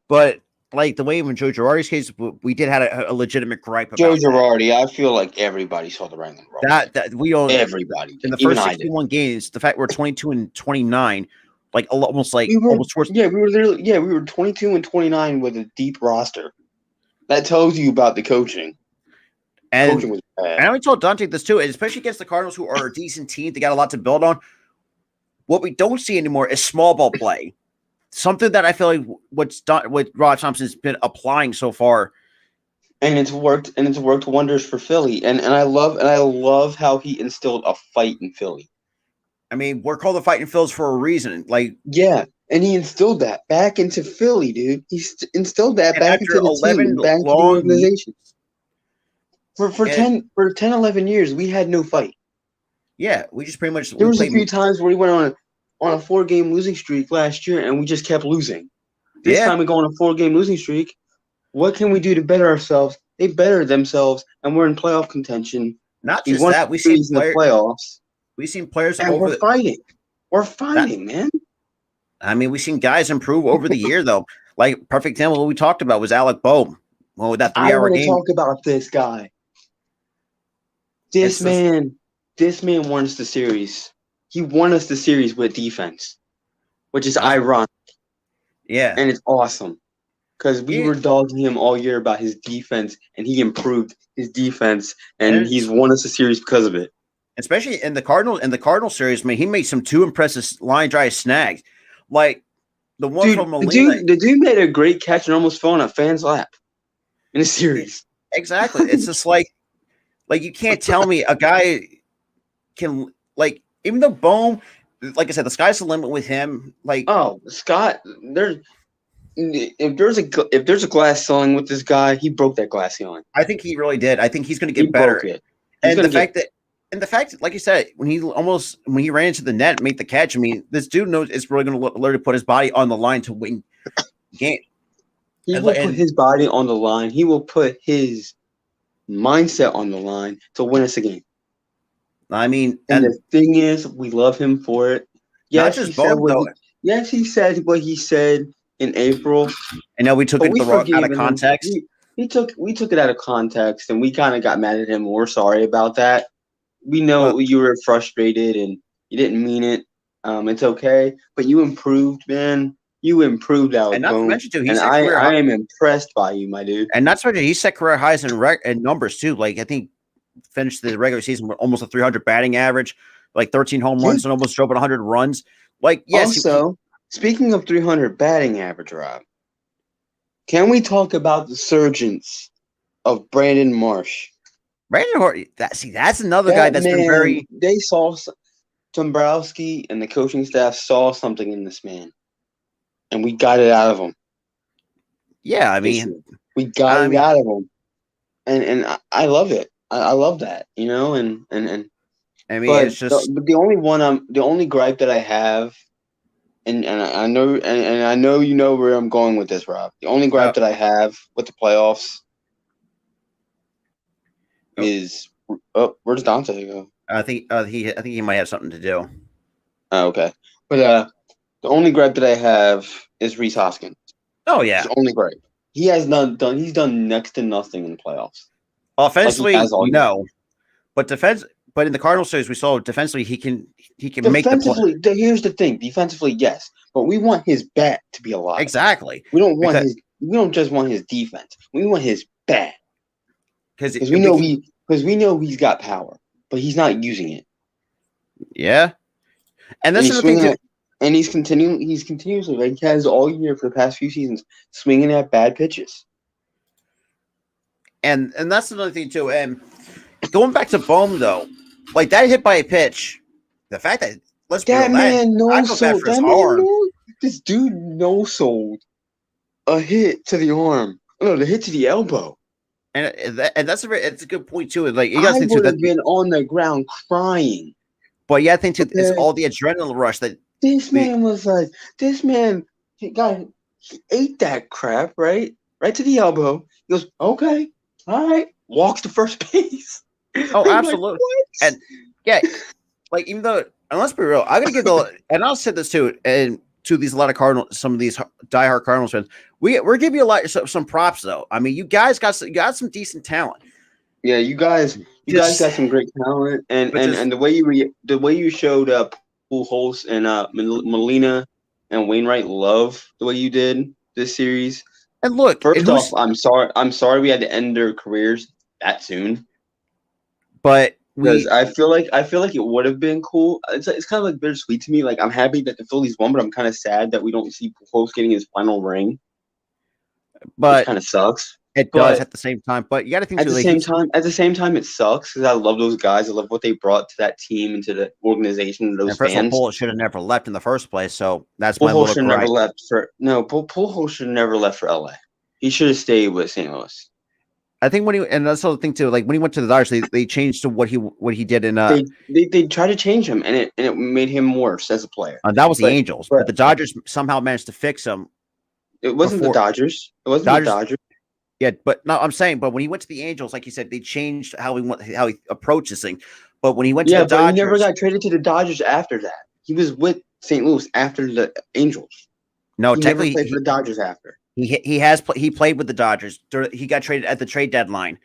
But like the way in Joe Girardi's case, we did have a legitimate gripe about Joe Girardi. I feel like everybody saw the writing on the wall. That we all everybody in the first 61 games. The fact we're 22 and 29, like almost towards. We were 22 and 29 with a deep roster. That tells you about the coaching. And coaching was bad. And I told Dante this too, especially against the Cardinals, who are a decent team. They got a lot to build on. What we don't see anymore is small ball play. Something that I feel like what Rob Thompson's been applying so far, and it's worked wonders for Philly. And I love how he instilled a fight in Philly. I mean, we're called the Fighting Phils for a reason. Like, yeah, and he instilled that back into Philly, dude. He instilled that back into the team, back into the organization. For 10, 11 years, we had no fight. Yeah, we just pretty much. There was a few times where he went on a 4-game losing streak last year, and we just kept losing. This time we go on a 4-game losing streak. What can we do to better ourselves? They better themselves, and we're in playoff contention. Not just that, we've seen the playoffs. We've seen players and we're fighting. We're fighting, man. I mean, we've seen guys improve over the year, though. Like perfect example, what we talked about was Alec Boehm. Well, with that 3-hour game. I want to talk about this guy. This this man won us the series. He won us the series with defense, which is ironic. Yeah. And it's awesome because we were dogging him all year about his defense, and he improved his defense, and he's won us a series because of it. Especially in the Cardinal series, man, he made some 2 impressive line drive snags. Like the one from Molina. The dude made a great catch and almost fell on a fan's lap in a series. Exactly. It's just like you can't tell me a guy can, like, even though Bohm, like I said, the sky's the limit with him. Like, oh, Scott, if there's a glass ceiling with this guy, he broke that glass ceiling. I think he really did. I think he's going to get better. And the fact, like you said, when he ran into the net and made the catch, I mean, this dude knows it's really going to learn to put his body on the line to win game. He will put his body on the line. He will put his mindset on the line to win us a game. I mean, and the thing is, we love him for it. Yes, he said what he said in April. I know we took it out of context. We took it out of context, and we kind of got mad at him. We're sorry about that. We know you were frustrated and you didn't mean it. It's okay, but you improved, man. You improved, Alex. And not to mention too, I am impressed by you, my dude. And not to mention, he set career highs in numbers too. Like I think finished the regular season with almost a 300 batting average, like 13 home runs, and almost drove 100 runs. Like yes. Also, speaking of 300 batting average, Rob, can we talk about the surgence of Brandon Marsh? Brandon Marsh, that's another guy that's been very. They saw Dombrowski and the coaching staff saw something in this man, and we got it out of him. Yeah, I mean, we got it out of him, and I love it. I love that, you know, and I mean, it's just the only gripe that I have, and I know you know where I'm going with this, Rob. The only gripe that I have with the playoffs is where does Dante go? I think he might have something to do. Oh, okay, but the only gripe that I have is Rhys Hoskins. Oh yeah, the only gripe. He's done next to nothing in the playoffs. Offensively, no, but in the Cardinal series, we saw defensively he can make the play. Here's the thing: defensively, yes, but we want his bat to be alive. Exactly. We don't just want his defense. We want his bat because we know he's got power, but he's not using it. Yeah, and that's the thing. And he's continuously, like he has all year for the past few seasons, swinging at bad pitches. And that's another thing too. And going back to Bohm though, like that hit by a pitch, the fact that this dude no-sold a hit to the arm. No, the hit to the elbow. And that's it's a good point too. Like you guys think would have been on the ground crying. But yeah, I think too, it's all the adrenaline rush that this man was like. This man, he ate that crap right to the elbow. He goes, okay. All right, walks to first base. Oh, absolutely. Like, and yeah, like even though, and let's be real, I'm gonna give and I'll say this too, and to some of these diehard Cardinals fans, we're giving you some props though. I mean, you guys got some decent talent. Yeah, you guys got some great talent, and the way you showed up Pujols and Molina and Wainwright love the way you did this series. And look, first off, I'm sorry we had to end their careers that soon. But because I feel like it would have been cool. It's kind of like bittersweet to me. Like I'm happy that the Phillies won, but I'm kind of sad that we don't see Pujols getting his final ring. But it kind of sucks. It does at the same time. But you got to think at the same time, it sucks because I love those guys. I love what they brought to that team and to the organization. Those fans. Pujols should have never left in the first place. So that's my little gripe. Pujols should have never left for LA. He should have stayed with St. Louis. I think and that's the other thing too. Like when he went to the Dodgers, they changed to what he did in. They tried to change him, and it made him worse as a player. That was the Angels, but the Dodgers somehow managed to fix him. It wasn't the Dodgers. It wasn't the Dodgers. Yeah, but no, I'm saying, but when he went to the Angels, like you said, they changed how he approached this thing. But when he went to the Dodgers, he never got traded to the Dodgers after that. He was with St. Louis after the Angels. No, he technically, never played for the Dodgers after. He played with the Dodgers. He got traded at the trade deadline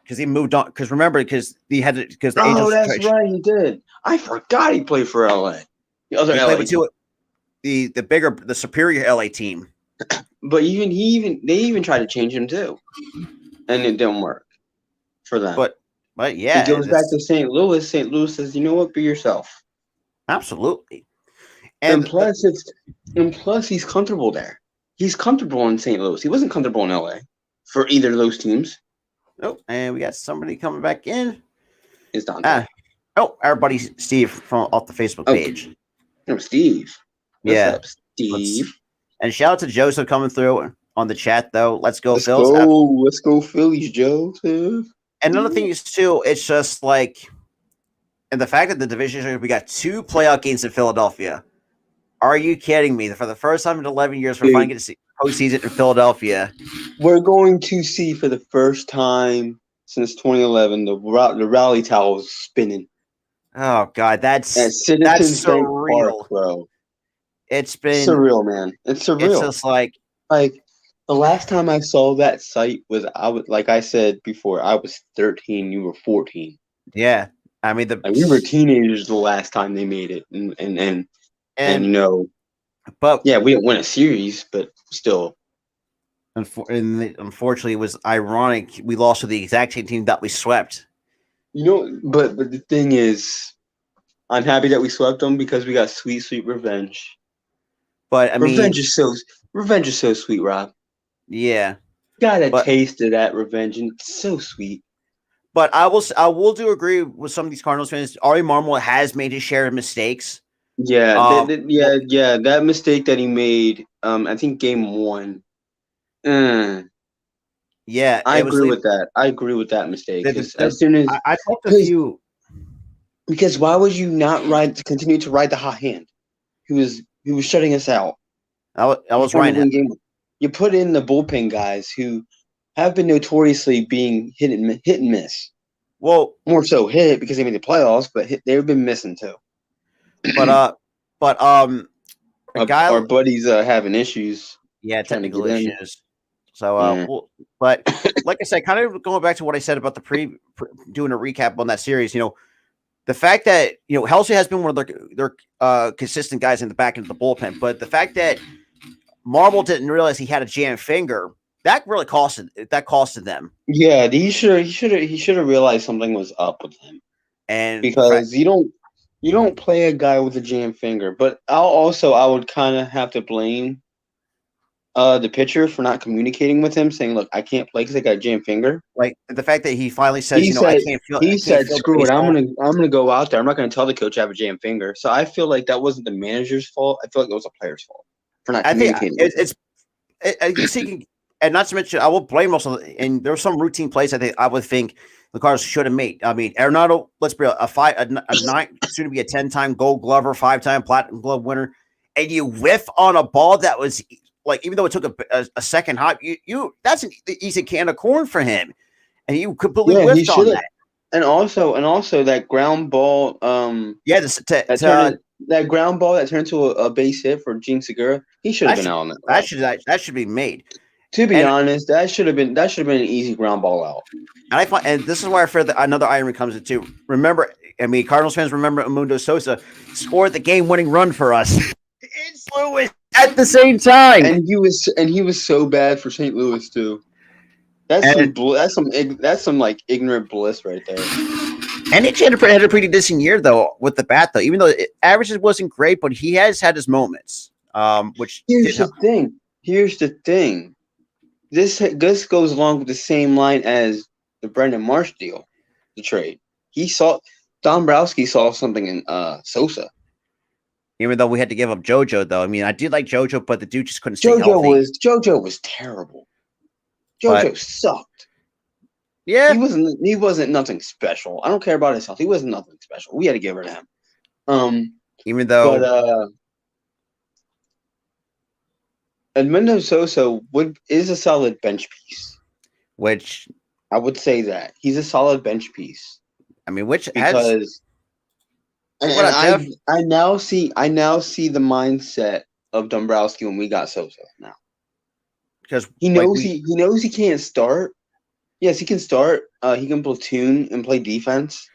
because he moved on. Because remember, because he had because the Oh, Angels. that's right, he did. I forgot he played for LA. The other He LA played with team. the superior LA team. But they even tried to change him too, and it didn't work for them. But He yeah, goes back to St. Louis. St. Louis says, "You know what? Be yourself." absolutely. And plus, he's comfortable there. He's comfortable in St. Louis. He wasn't comfortable in LA for either of those teams. Oh, and we got somebody coming back in. It's Dante. Our buddy Steve from off the Facebook page. No, Steve. What's up, Steve? And shout out to Joseph coming through on the chat though. Let's go, Phils. Let's go, Phillies, Joseph. And another thing is too, it's just like, and the fact that the division, we got 2 playoff games in Philadelphia. Are you kidding me? For the first time in 11 years, we're finally going to see postseason in Philadelphia. We're going to see for the first time since 2011 the rally towels spinning. Oh God, that's surreal, Park, bro. It's been surreal, man. It's surreal. It's just like the last time I saw that site was like I said before, I was 13. You were 14. Yeah, I mean we were teenagers the last time they made it, and you know, but yeah, we didn't win a series, but still. Unfortunately, it was ironic. We lost to the exact same team that we swept. You know, but the thing is, I'm happy that we swept them because we got sweet revenge. But I mean, revenge is so sweet, Rob. Yeah, got a taste of that revenge, and it's so sweet. But I will do agree with some of these Cardinals fans. Ari Marmol has made his share of mistakes. Yeah, that mistake that he made. I think game 1. Yeah, I agree with that. I agree with that mistake. As soon as I talked to you, because why would you not continue to ride the hot hand? He was shutting us out. I was right. You put in the bullpen guys who have been notoriously being hit and miss. Well, more so hit because they made the playoffs, but they've been missing too. But our buddies having issues. Yeah, technical issues. So, but like I said, kind of going back to what I said about the doing a recap on that series, you know, the fact that, you know, Halsey has been one of their consistent guys in the back end of the bullpen, but the fact that Marble didn't realize he had a jammed finger, that really costed them. Yeah, he should have realized something was up with him. And because you don't play a guy with a jammed finger, but I would kind of have to blame the pitcher for not communicating with him, saying, "Look, I can't play because I got a jammed finger." Like the fact that he finally says, I can't feel. He said, "Screw it, I'm gonna go out there. I'm not gonna tell the coach I have a jammed finger." So I feel like that wasn't the manager's fault. I feel like it was a player's fault for not communicating. And not to mention, I will blame also. And there were some routine plays I would think the Cardinals should have made. I mean, Arenado, let's be real, a 9, soon to be a 10-time Gold Glover, 5-time Platinum Glove winner, and you whiff on a ball that was. Like, even though it took a second hop, that's an easy can of corn for him, and you completely whiffed on that. And also that ground ball. That ground ball that turned into a base hit for Gene Segura. He should have been out on that. That should be made. To be honest, that should have been an easy ground ball out. And this is why I fear that another irony comes into. Remember, I mean, Cardinals fans remember Mundo Sosa scored the game-winning run for us in St. Louis at the same time, and he was so bad for St. Louis too. That's some like ignorant bliss right there. And he had a pretty decent year though with the bat though, even though averages wasn't great, but he has had his moments. Here's the thing. This goes along with the same line as the Brendan Marsh deal, the trade. Dombrowski saw something in Sosa. Even though we had to give up JoJo, though. I mean, I did like JoJo, but the dude just couldn't stay healthy. JoJo was terrible. JoJo sucked. Yeah. He wasn't nothing special. I don't care about his health. He wasn't nothing special. We had to give her to him. Even though Edmundo Sosa is a solid bench piece. Which I would say that. He's a solid bench piece. I mean, I now see the mindset of Dombrowski when we got Sosa now. Because he knows he can't start, Yes, he can start. He can platoon and play defense.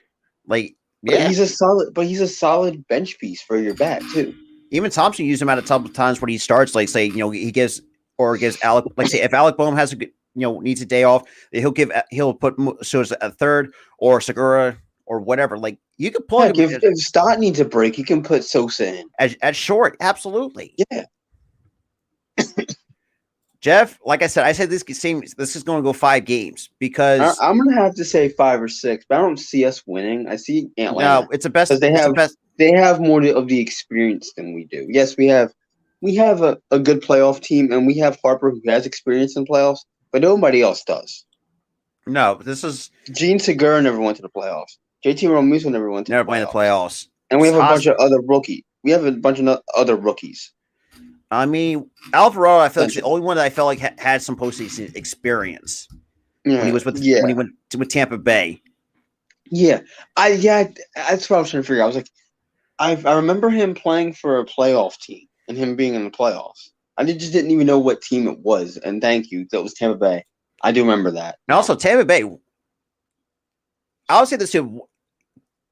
Like, But yeah. he's a solid bench piece for your bat too. Even Thompson used him at a couple of times when he starts, like say, he gives Alec, like say if Alec Boehm has a good, needs a day off, he'll put Sosa a third or Segura or whatever. Like you could plug Heck, him if Stott needs a break, he can put Sosa in. at short. Absolutely. Yeah. Jeff, like I said this is going to go 5 games because I'm gonna have to say 5 or 6, but I don't see us winning. I see Atlanta. no, it's the best. Because The best. they have more of the experience than we do. Yes, we have a good playoff team, and we have Harper who has experience in playoffs, but nobody else does. No, this is Gene Segura never went to the playoffs. JT Realmuto never went to never the playing the playoffs. playoffs. And we have a bunch of other rookies. We have a bunch of other rookies. I mean, Alvarado, I feel like the only one that I felt like had some postseason experience when he was when he went with Tampa Bay. Yeah, that's what I was trying to figure out. I was like, I remember him playing for a playoff team and him being in the playoffs. I just didn't even know what team it was. And thank you, that was Tampa Bay. I do remember that. And also Tampa Bay. I'll say this too: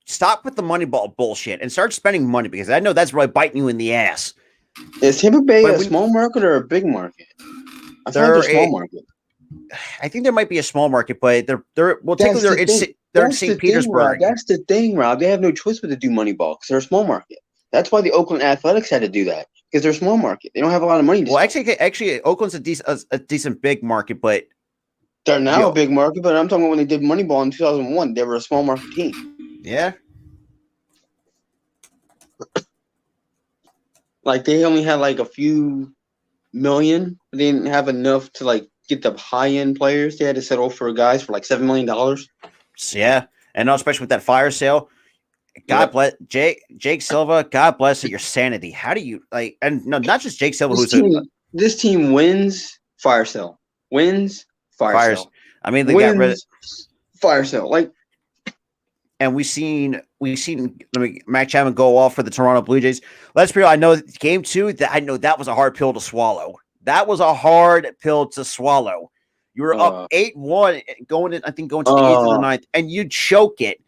stop with the money ball bullshit and start spending money because I know that's really biting you in the ass. Is Tampa Bay a small market or a big market? I thought they're a small market. I think there might be a small market, but they're in St. Petersburg. That's the thing, Rob. They have no choice but to do money ball because they're a small market. That's why the Oakland Athletics had to do that because they're a small market. They don't have a lot of money. Actually, Oakland's a decent big market, but they're now a big market. But I'm talking about when they did money ball in 2001, they were a small market team. Yeah. Like they only had like a few million. They didn't have enough to like get the high end players. They had to settle for guys for like $7 million. Yeah, and especially with that fire sale. God bless Jake Silva. God bless your sanity. How do you like? And no, not just Jake Silva. This team wins fire sale. Wins fire sale. I mean, they got rid of fire sale. Like, and we've seen Mac Chapman go off for the Toronto Blue Jays. Let's be real. I know game 2. That was a hard pill to swallow. That was a hard pill to swallow. You were up 8-1 going to the 8th or the 9th, and you choke it.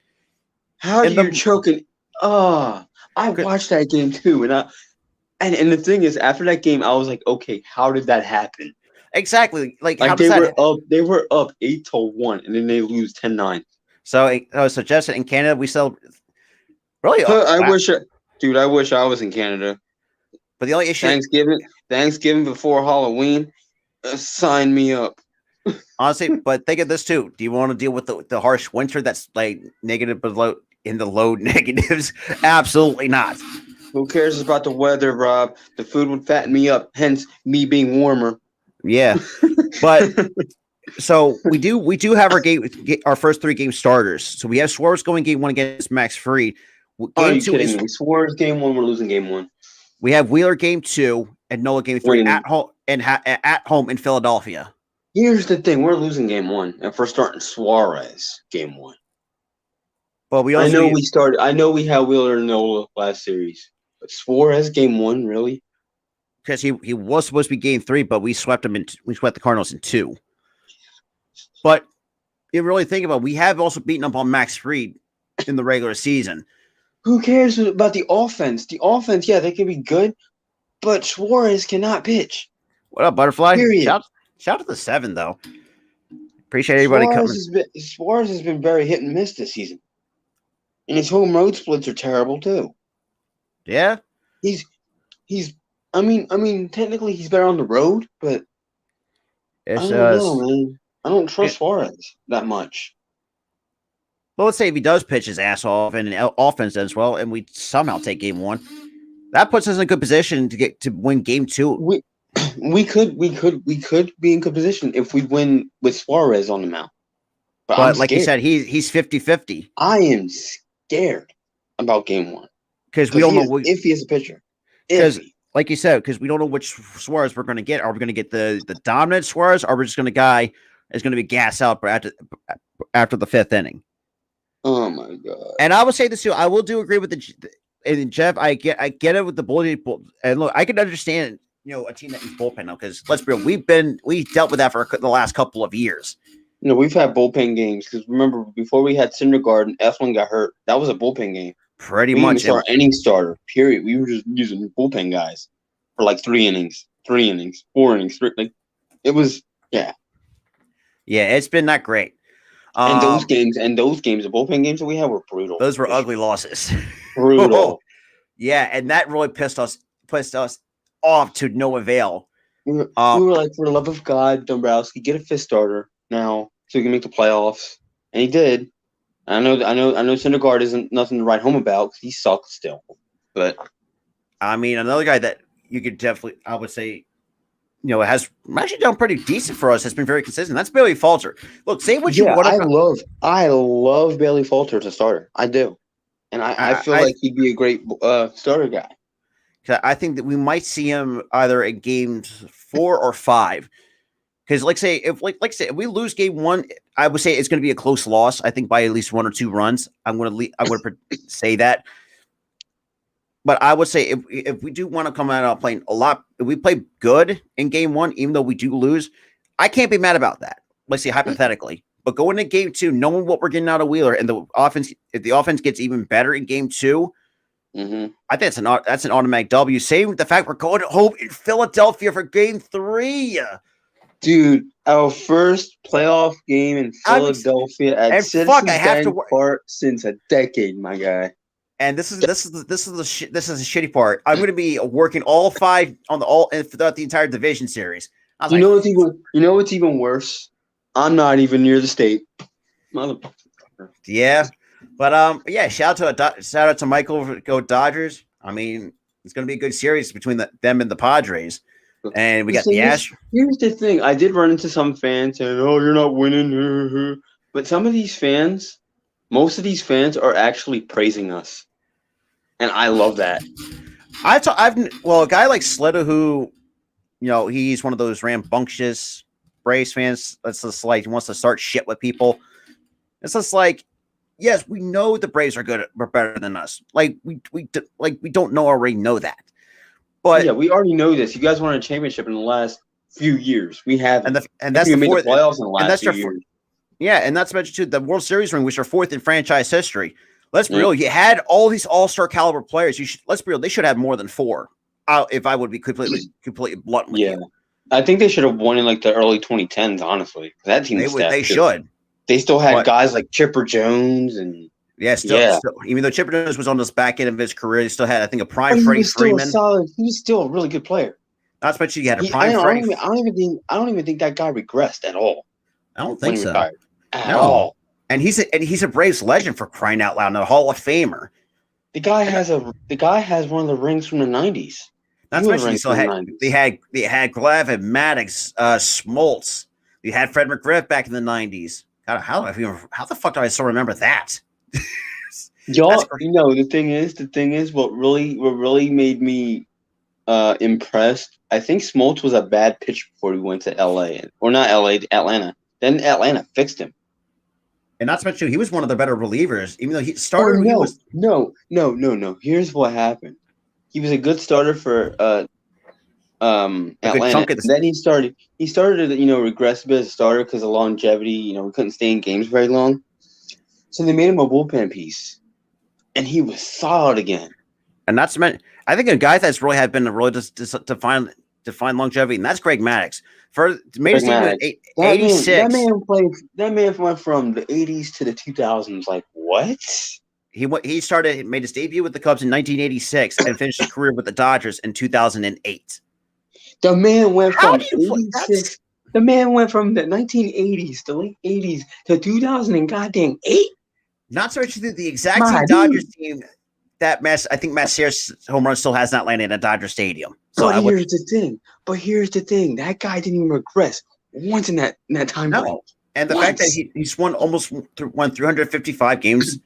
How do you choke it? I watched that game too, and the thing is, after that game, I was like, okay, how did that happen? Exactly. Like how they were up 8-1, and then they lose 10-9. So Justin, in Canada, we sell really. I wish I was in Canada. But the only issue, Thanksgiving before Halloween, sign me up. Honestly, but think of this too. Do you want to deal with the harsh winter that's like negative below in the low negatives? Absolutely not. Who cares about the weather, Rob? The food would fatten me up, hence me being warmer. Yeah, but so we do have our first 3 game starters. So we have Suarez going game 1 against Max Fried. Are you kidding me? Suarez game 1, we're losing game 1. We have Wheeler game 2 and Nola game 3 at home at home in Philadelphia. Here's the thing: we're losing game 1, and we're starting Suarez game 1. But I know we had Wheeler and Nola last series, but Suarez game 1, really? Because he was supposed to be game 3, but we swept the Cardinals in 2. But you really think about it, we have also beaten up on Max Fried in the regular season. Who cares about the offense? The offense, yeah, they can be good, but Suarez cannot pitch. What up, Butterfly? Period. Shout to the 7, though. Appreciate everybody coming. Suarez has been very hit and miss this season. And his home road splits are terrible, too. Yeah? I mean, technically he's better on the road, but I don't know, man. I don't trust Suarez that much. Well, let's say if he does pitch his ass off and an offense does well, and we somehow take game 1, that puts us in a good position to win game 2. We could be in good position if we win with Suarez on the mound. But like you said, he's 50-50. I am scared about game 1 because we don't know if he is a pitcher. Because, like you said, because we don't know which Suarez we're going to get. Are we going to get the dominant Suarez, or are we just going to guy is going to be gas out after the 5th inning? Oh my god! And I will say this too. I will do agree with and Jeff. I get it with the bullshit. And look, I can understand a team that needs bullpen now because let's be real, we dealt with that for the last couple of years. We've had bullpen games because remember before we had Syndergaard and Eflin got hurt, that was a bullpen game. Pretty We didn't much. even start any starter. Period. We were just using bullpen guys for like 3 innings, 4 innings. Like it was, yeah. Yeah, it's been not great. And those games, the bullpen games that we had were brutal. Those were ugly losses. Brutal. Yeah, and that really pissed us off to no avail. We were like, for the love of God, Dombrowski, get a 5th starter now so we can make the playoffs. And he did. I know Syndergaard isn't nothing to write home about because he sucks still. But I mean, another guy that you could definitely, I would say, has actually done pretty decent for us. Has been very consistent. That's Bailey Falter. Look, say what you want about. I love Bailey Falter as a starter. I do, and I feel like he'd be a great starter guy. I think that we might see him either in games 4 or 5. Because, if we lose game 1, I would say it's going to be a close loss. I think by at least 1 or 2 runs. I'm going to say that. But I would say if we do want to come out playing a lot, if we play good in game 1, even though we do lose, I can't be mad about that. Let's say hypothetically. But going into game 2, knowing what we're getting out of Wheeler, and if the offense gets even better in game 2, I think that's an automatic W. Same the fact we're going home in Philadelphia for game 3. Dude, our first playoff game in Philadelphia at Citizens Bank Park since a decade, my guy. And this is the shitty part. I'm going to be working all 5 throughout the entire division series. You know what's even worse? I'm not even near the state. Motherfucker. Yeah, but shout out to Michael. Go Dodgers. I mean, it's going to be a good series between them and the Padres. And we got the Ash. Here's the thing: I did run into some fans saying, "Oh, you're not winning," but some of these fans, most of these fans, are actually praising us. And I love that. A guy like Slita, who, he's one of those rambunctious Braves fans. That's just like he wants to start shit with people. It's just like, yes, we know the Braves are better than us. Like we don't already know that. But yeah, we already know this. You guys won a championship in the last few years. We have, and that's the fourth playoffs in the last few years. Yeah, and that's mentioned too. The World Series ring, which are 4th in franchise history. Let's be real. You had all these all-star caliber players. Let's be real. They should have more than 4. If I would be completely blunt with you. I think they should have won in like the early 2010s. Honestly, that team they should. They still had guys like Chipper Jones and still, even though Chipper Jones was on this back end of his career, he still had I think a prime Freddie Freeman. He was still a really good player. Not to mention you had a prime Freddie. I don't even think that guy regressed at all. I don't think so. At all. And he's a Braves legend, for crying out loud, and a Hall of Famer. The guy has one of the rings from the 90s. Not to mention they had Glavine, Maddox, Smoltz. They had Fred McGriff back in the 90s. God, how the fuck do I still remember that? Y'all, the thing is, what really made me impressed. I think Smoltz was a bad pitcher before he went to L.A. or not L.A. Atlanta. Then Atlanta fixed him. And not to mention, he was one of the better relievers, even though he started. No. Here's what happened. He was a good starter for Atlanta. And then he started to regress a bit as a starter because of longevity. We couldn't stay in games very long. So they made him a bullpen piece, and he was solid again. And that's meant. I think a guy that's really had been really just to find longevity, and that's Greg Maddux. For made his team 86. That man went from the 80s to the 2000s. Like what? He made his debut with the Cubs in 1986 and finished his career with the Dodgers in 2008. The man went from 86. The man went from the 1980s, the late 80s, to 2000 and goddamn 8. Not so much the exact same Dodgers team. I think Matt Sears' home run still has not landed at Dodger Stadium. So here's the thing. That guy didn't even regress once in that time frame. And the fact that he's won 355 games,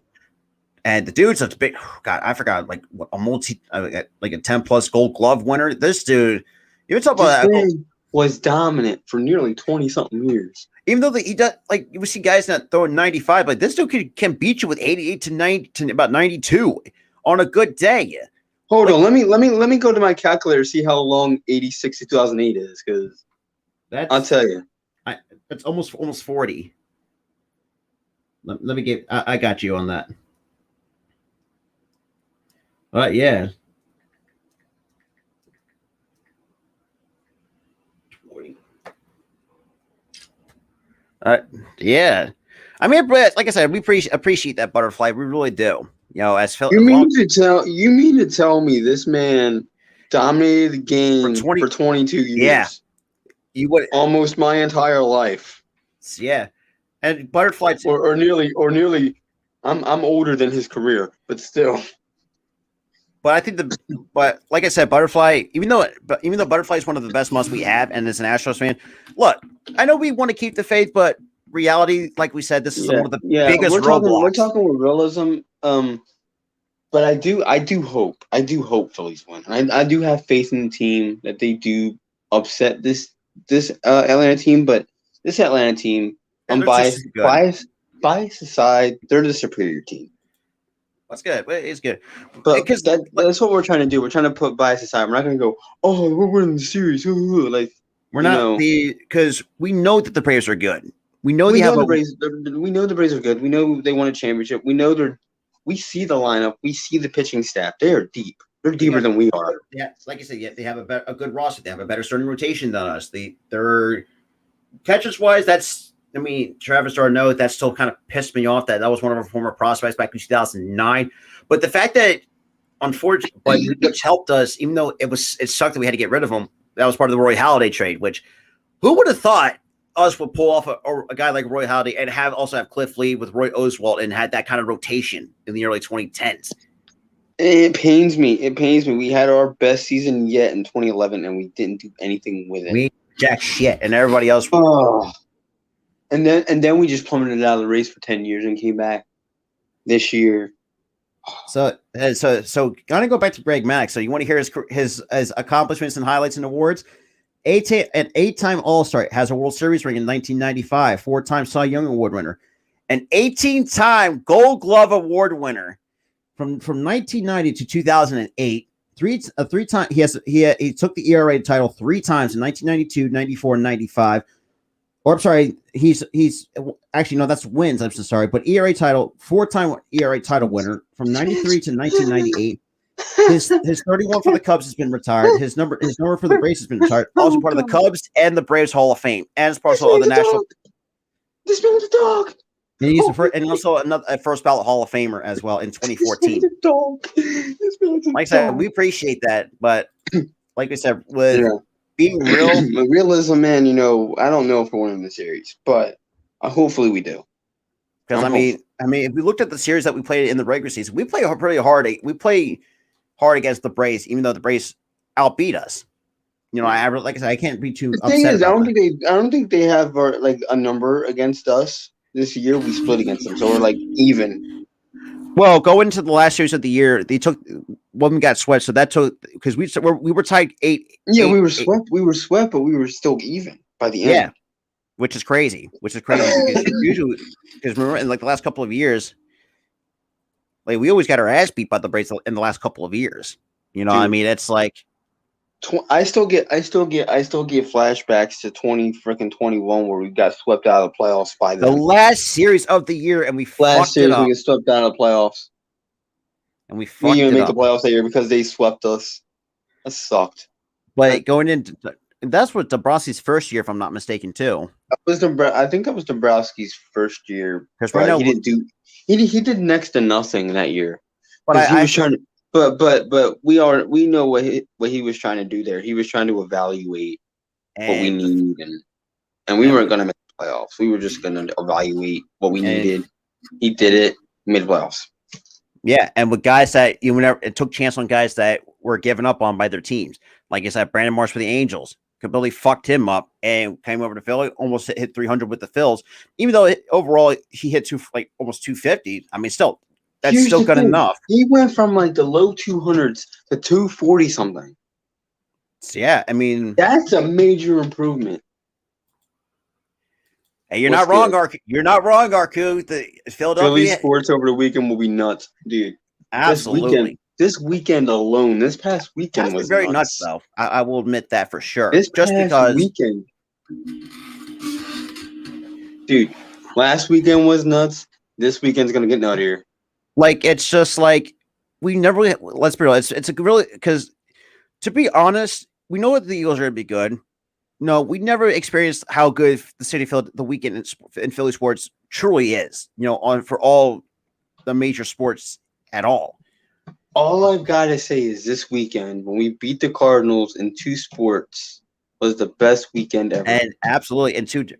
and the dude's a big. God, I forgot like a a 10+ Gold Glove winner. This dude, you talk about that. Was dominant for nearly 20-something years. Even though he does, like you see guys not throwing 95, like this dude can beat you with 88 to 90 to about 92 on a good day. Hold on, let me go to my calculator see how long 86 to 2008 is, because I'll tell you, it's almost 40. Let me get. I got you on that. Yeah. 20. Yeah. I mean, like I said, we appreciate that butterfly. We really do. You know, as Phil, You mean to tell me this man dominated the game for 22 years? Yeah. You would almost my entire life. Yeah. And butterfly or nearly I'm older than his career, but still. But I think but like I said, butterfly, even though butterfly is one of the best months we have, and as an Astros fan, look, I know we want to keep the faith, but reality, like we said, this is one of the biggest roadblocks. We're talking with realism. But I do hope Phillies win. I do have faith in the team that they do upset this Atlanta team, but this Atlanta team, I'm biased aside, they're the superior team. That's good. It's good. But that's what we're trying to do. We're trying to put bias aside. We're not going to go, oh, we're winning the series. Like we're not because we know that the Braves are good. We know we know the Braves are good. We know they won a championship. We know we see the lineup. We see the pitching staff. They are deep. They're deeper than we are. Yeah, like I said, they have a good roster. They have a better starting rotation than us. They're catchers wise. Travis d'Arnaud, that still kind of pissed me off. That was one of our former prospects back in 2009. But the fact that, unfortunately, which helped us, even though it sucked that we had to get rid of him. That was part of the Roy Halladay trade. Which, who would have thought us would pull off a guy like Roy Halladay and also have Cliff Lee with Roy Oswalt and had that kind of rotation in the early 2010s. It pains me. We had our best season yet in 2011, and we didn't do anything with it. We jack shit, and everybody else. Oh. And then we just plummeted out of the race for 10 years and came back this year. So gonna go back to Greg Maddux. So you want to hear his accomplishments and highlights and awards? An eight-time All-Star, has a World Series ring in 1995, 4-time Cy Young Award winner, an 18-time Gold Glove Award winner from 1990 to 2008. Three-time he took the ERA title 3 times in 1992, 94, and 95. Or I'm sorry, he's actually no, that's wins. I'm so sorry, but ERA title, 4-time ERA title winner from 93 to 1998. His 31 for the Cubs has been retired. His number for the Braves has been retired. Also part of the Cubs and the Braves Hall of Fame, and as part of the National. This man's a dog. And he's also a first ballot Hall of Famer as well in 2014. Like I said, we appreciate that, but like I said, being real, realism, man. I don't know if we're winning the series, but hopefully we do. Because I mean, if we looked at the series that we played in the regular season, we play pretty hard. We play hard against the Braves, even though the Braves outbeat us. Like I said, I can't be too. The thing is, I don't think they have a number against us this year. We split against them, so we're even. Well, going into the last series of the year, they took one got swept, so that took because we were tied 8. Yeah, we were swept. We were swept, but we were still even by the end. Yeah, which is crazy. Because remember in the last couple of years, we always got our ass beat by the Braves in the last couple of years. Dude, I mean, it's like I still get flashbacks to 2021 where we got swept out of the playoffs by them. The last series of the year, and we we get swept out of the playoffs, and we fucked didn't make the playoffs that year because they swept us. That sucked. But going into that's what Dombrowski's first year, if I'm not mistaken, too. I think that was Dombrowski's first year because he didn't do. He did next to nothing that year. But he was trying to. But we know what he was trying to do there. He was trying to evaluate what we need, and we weren't going to make the playoffs. We were just going to evaluate what we needed. He did it, made the playoffs. Yeah, and with guys that it took chance on guys that were given up on by their teams. Like I said, Brandon Marsh for the Angels completely fucked him up and came over to Philly, almost hit 300 with the Phils. Even though overall he hit almost 250. I mean, still. That's still good enough. He went from the low 200s to 240 something. Yeah, I mean that's a major improvement. Hey, you're not wrong, Arku. You're not wrong, Arku. The Philadelphia Philly sports over the weekend will be nuts, dude. Absolutely. This weekend alone, this past weekend was very nuts, though. I will admit that for sure. Weekend, dude. Last weekend was nuts. This weekend's gonna get nuttier. Like it's just like we never really, let's be real. It's a really because to be honest, we know that the Eagles are going to be good. No, we never experienced how good the city of Philly, the weekend in Philly sports truly is. On for all the major sports at all. All I've got to say is this weekend when we beat the Cardinals in 2 sports was the best weekend ever. And absolutely, and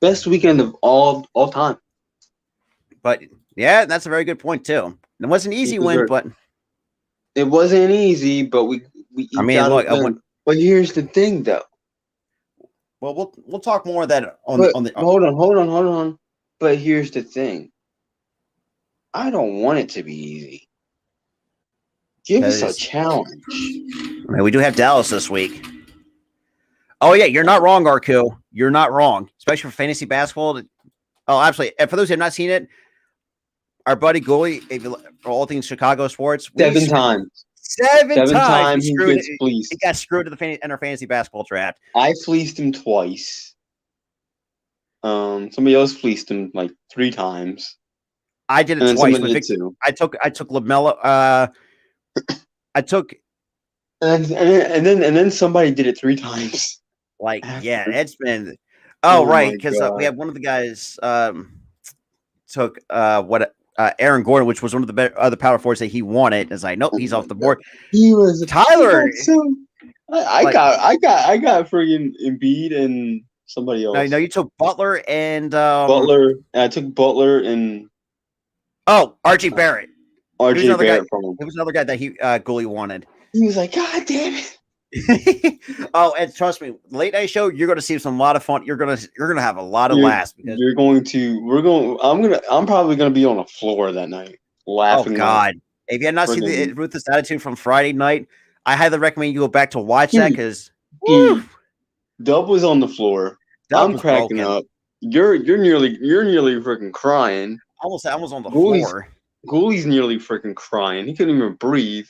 best weekend of all time. But yeah, that's a very good point too. It wasn't an easy win, but it wasn't easy. But we I mean, look, but here's the thing, though. Well, we'll talk more of that on the. Hold on. But here's the thing. I don't want it to be easy. Give us a challenge. I mean, we do have Dallas this week. Oh yeah, you're not wrong, Arku. You're not wrong, especially for fantasy basketball. Oh, absolutely. And for those who have not seen it, our buddy Goalie, for all things Chicago sports, 7 times. 7 times he gets fleeced. He got screwed in our fantasy basketball draft. I fleeced him twice. Somebody else fleeced him like 3 times. I did it twice. I took LaMelo. And then somebody did it 3 times. Like, yeah, it's been. Oh right, because we had one of the guys took Aaron Gordon, which was one of the other power forwards that he wanted. As I know, he's off the board. He was Tyler. I got friggin' Embiid and somebody else. No, you took Butler and Butler. I took Butler and RJ Barrett. RJ Barrett from him. It was another guy that Goalie wanted. He was like, God damn it. And trust me, late night show, you're going to see a lot of fun. You're going to have a lot of laughs because I'm probably going to be on the floor that night laughing. Oh God! If you had not seen the Ruthless Attitude from Friday night, I highly recommend you go back to watch that because Dub was on the floor. I'm cracking up. You're nearly freaking crying. I was on the floor. Goolie's nearly freaking crying. He couldn't even breathe.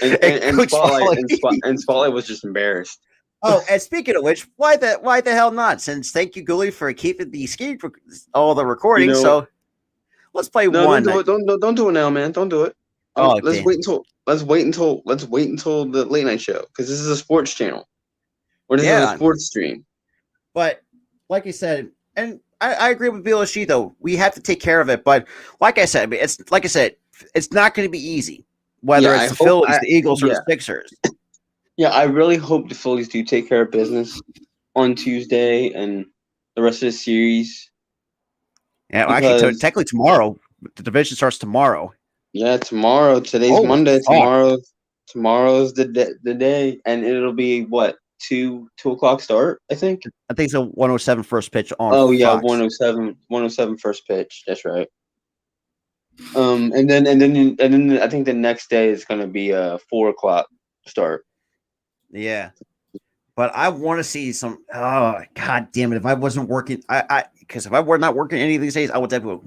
And Spotlight was just embarrassed. Oh, and speaking of which, why the hell not? Since thank you, Goolie, for keeping the skate for all the recording. So let's play one. Don't do it now, man. Don't do it. Oh, let's wait until the late night show because this is a sports channel. This is a sports stream. But like you said, and I agree with BLSG though. We have to take care of it, but like I said, it's not going to be easy. Whether it's the Phillies, the Eagles, or the Sixers. Yeah, I really hope the Phillies do take care of business on Tuesday and the rest of the series. Yeah, actually, technically tomorrow. The division starts tomorrow. Yeah, tomorrow. Today's Monday. Tomorrow's the day, and it'll be what? 2 o'clock start, I think. I think it's a 107 first pitch on. Oh yeah, Fox. 107 first pitch. That's right. And then I think the next day is going to be a 4 o'clock start. Yeah, but I want to see some. Oh God damn it! If I wasn't working, because if I were not working any of these days, I would definitely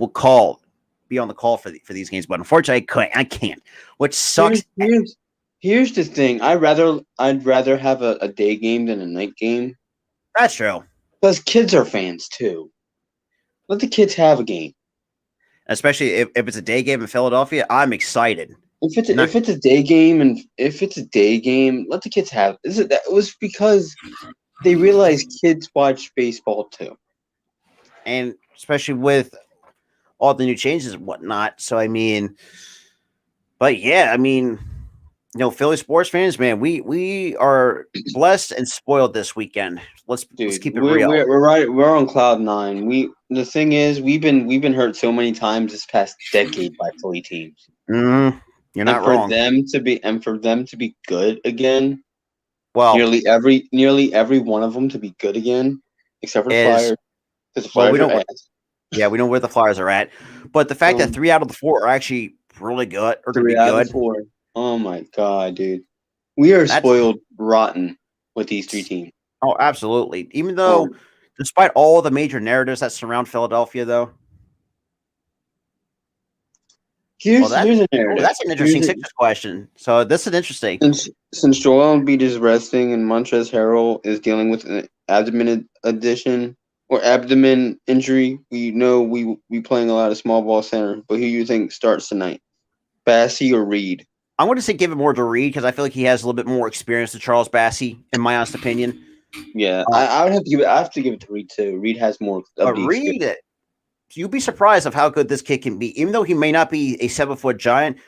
be on the call for these games. But unfortunately, I can't. Which sucks. Here's the thing. I'd rather have a day game than a night game. That's true. Because kids are fans too. Let the kids have a game. Especially if it's a day game in Philadelphia, I'm excited. If it's a day game, let the kids have it. That was because they realize kids watch baseball too. And especially with all the new changes and whatnot. So I mean, but yeah, I mean, Philly sports fans, man, we are blessed and spoiled this weekend. Let's keep it real. We're right. We're on cloud 9. The thing is, we've been hurt so many times this past decade by Philly teams. Mm-hmm. You're not wrong. For them to be good again. Well, nearly every one of them to be good again, except for the Flyers. Because the Flyers are ass. Yeah, we know where the Flyers are at, but the fact that 3 out of the 4 are actually really good or going to be good. 4. Oh my God, dude. We are spoiled rotten with these 3 teams. Oh, absolutely. Even though, despite all the major narratives that surround Philadelphia, though. Here's a narrative. That's an interesting Sixers question. So this is interesting. Since Joel Embiid is resting and Montrezl Harrell is dealing with an abdomen addition, or abdomen injury. We know we playing a lot of small ball center, but who you think starts tonight? Bassey or Reed? I'm going to say give it more to Reed because I feel like he has a little bit more experience than Charles Bassey, in my honest opinion. Yeah, I would have to give it. I have to give it to Reed too. Reed has more of the Reed, experience. you'd be surprised of how good this kid can be, even though he may not be a 7-foot giant.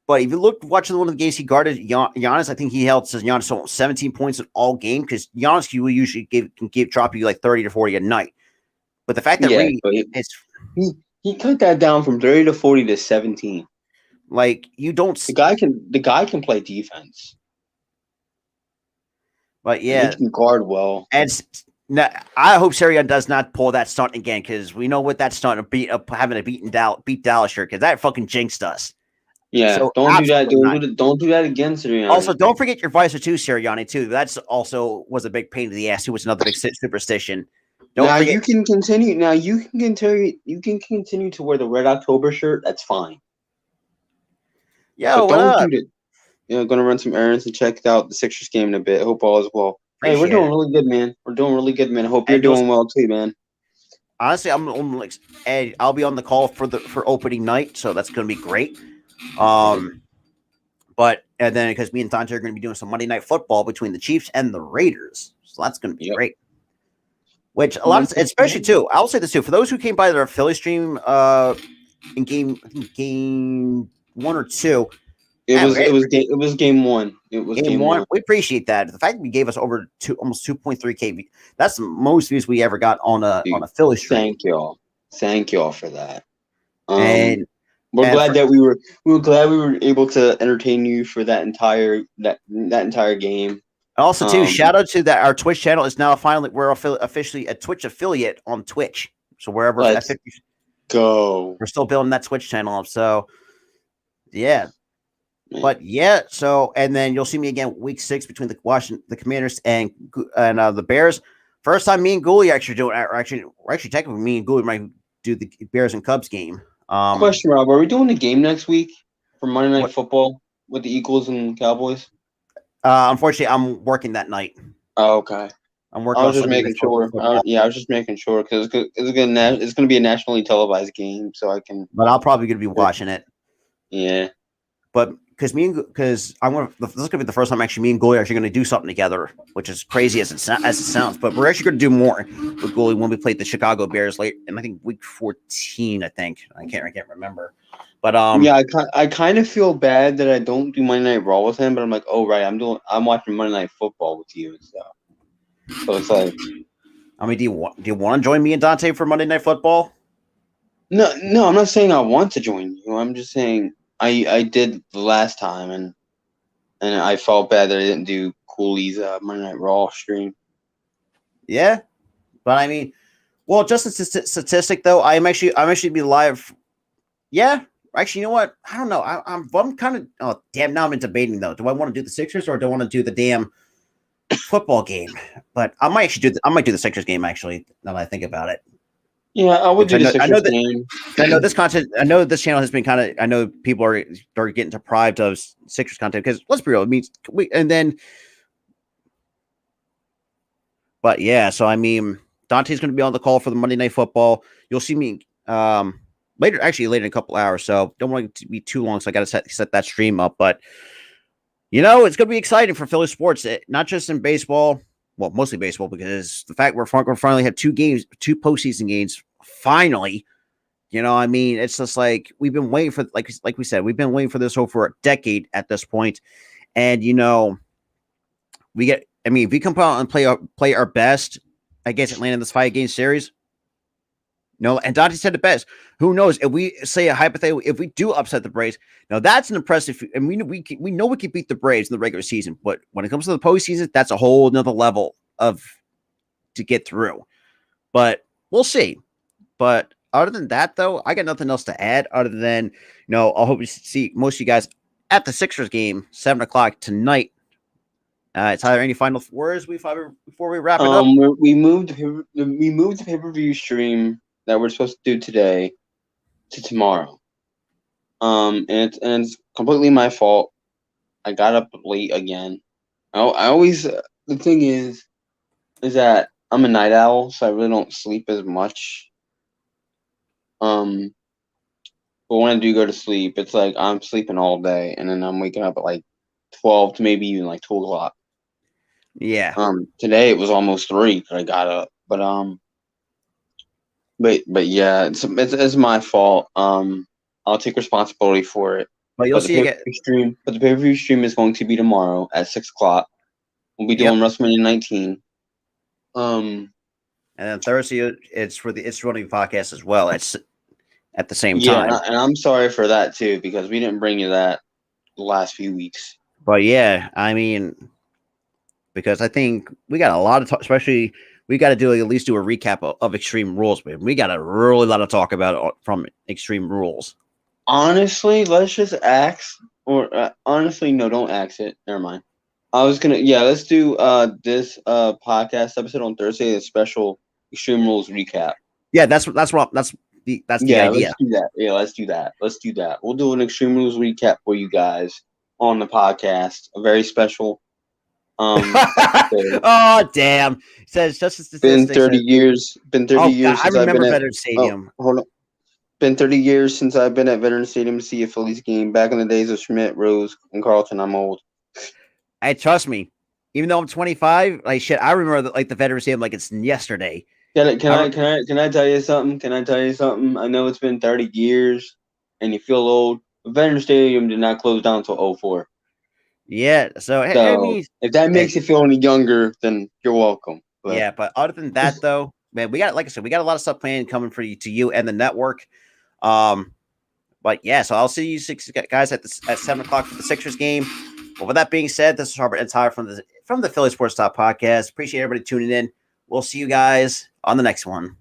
But if you look watching one of the games he guarded Giannis, I think he held Giannis 17 points in all game because Giannis will usually drop you like 30 to 40 a night. But the fact that Reed is he cut that down from 30 to 40 to 17. Like you don't. The guy can play defense. But yeah, and he can guard well. And I hope Sirianni does not pull that stunt again because we know what that stunt of having to beat Dallas here because that fucking jinxed us. Yeah, so don't do that. Don't do that again, Sirianni. Also, don't forget your visor too, Sirianni too. That's also was a big pain in the ass. Who was another big superstition. You can continue. Now you can continue. You can continue to wear the Red October shirt. That's fine. Yeah, don't do it. Going to run some errands and check out the Sixers game in a bit. Hope all is well. Hey, we're doing really good, man. We're doing really good, man. I hope you're doing well too, man. Honestly, I'm like, Ed, I'll be on the call for opening night, so that's going to be great. But and then because me and Dante are going to be doing some Monday Night Football between the Chiefs and the Raiders, so that's going to be great. Which a lot of, especially too, I'll say this too, for those who came by their Philly stream in game 1 or 2. It was game 1. It was game 1. We appreciate that. The fact that we gave us over almost 2.3K, that's the most views we ever got on a Philly stream. Thank y'all for that. And we're glad that we were able to entertain you for that entire game. Also, too, shout out to that our Twitch channel is now we're officially a Twitch affiliate on Twitch. So wherever we're still building that Twitch channel up. So yeah. But yeah, so and then you'll see me again week 6 between the Commanders and the Bears. First time me and Gooley actually technically me and Gooley might do the Bears and Cubs game. Question, Rob, are we doing the game next week for Monday Night Football with the Eagles and Cowboys? Unfortunately, I'm working that night. Oh, okay. I'm working. I was just making sure. I was just making sure because it's going to be a nationally televised game, so I can. But I'll probably going to be watching it. Yeah. But this is going to be the first time actually me and Gooley are actually going to do something together, which is crazy as it sounds. But we're actually going to do more with Gooley when we played the Chicago Bears late, and I think week 14. I think I can't remember. But yeah, I kind of feel bad that I don't do Monday Night Raw with him, but I'm like, oh right, I'm watching Monday Night Football with you and stuff. So it's like, I mean, do you want to join me and Dante for Monday Night Football? No, I'm not saying I want to join you. I'm just saying I did the last time, and I felt bad that I didn't do Cooley's Monday Night Raw stream. Yeah, but I mean, well, just a statistic though, I'm actually be live. Yeah. Actually, you know what? I don't know. I'm kind of. Oh, damn! Now I'm debating though. Do I want to do the Sixers or do I want to do the damn football game? But I might actually do the Sixers game. Actually, now that I think about it. Yeah, I would do the Sixers game. I know this content. I know this channel has been kind of. I know people are getting deprived of Sixers content because let's be real. It means But yeah, so I mean, Dante's going to be on the call for the Monday Night Football. You'll see me. Later in a couple hours, so don't want it to be too long. So I got to set that stream up. But it's going to be exciting for Philly sports, not just in baseball. Well, mostly baseball because the fact we're finally have 2 postseason games. Finally, I mean, it's just like we've been waiting for, like we said, we've been waiting for this over a decade at this point, and we get. I mean, if we come out and play our best against Atlanta in this 5-game series. No, and Dante said it best. Who knows if we say a hypothetical, if we do upset the Braves, now that's an impressive. And we know we can beat the Braves in the regular season, but when it comes to the postseason, that's a whole nother level to get through. But we'll see. But other than that, though, I got nothing else to add. Other than I'll hope to see most of you guys at the Sixers game 7:00 tonight. Tyler, any final words before we wrap it up? We moved the pay-per-view stream that we're supposed to do today to tomorrow. And it's completely my fault. I got up late again. I always the thing is that I'm a night owl, so I really don't sleep as much. But when I do go to sleep, it's like I'm sleeping all day, and then I'm waking up at like 12 to maybe even like 2 o'clock. Yeah. Today it was almost 3 that I got up, but yeah, it's my fault. I'll take responsibility for it. But you'll see again. But the pay-per-view stream is going to be tomorrow at 6 o'clock. We'll be doing WrestleMania 19. And then Thursday it's for the It's Running podcast as well. It's at the same time. And I'm sorry for that too, because we didn't bring you that the last few weeks. But yeah, I mean, because I think we got a lot of talk, especially we got to do at least do a recap of Extreme Rules. Man, we got a really lot of talk about from Extreme Rules. Honestly, let's just axe, or honestly, no, don't axe it. Never mind. I was gonna, let's do this podcast episode on Thursday, a special Extreme Rules recap. Yeah, that's the idea. Let's do that. Yeah, let's do that. We'll do an Extreme Rules recap for you guys on the podcast. A very special. Oh damn! It says just a statistic. Been 30 years. Been 30 years. God, since I remember Veterans Stadium. Hold on. Been 30 years since I've been at Veterans Stadium to see a Phillies game. Back in the days of Schmidt, Rose, and Carlton, I'm old. Hey, trust me. Even though I'm 25, like shit, I remember the Veterans Stadium like it's yesterday. Can I tell you something? I know it's been 30 years, and you feel old. But Veterans Stadium did not close down until 04. Yeah, so if that makes you feel any younger, then you're welcome. But. Yeah, but other than that, though, man, we got, like I said, we got a lot of stuff planned coming for you and the network. But yeah, so I'll see you six guys at 7 o'clock for the Sixers game. But with that being said, this is Robert and Tyler from the Philly Sports Talk podcast. Appreciate everybody tuning in. We'll see you guys on the next one.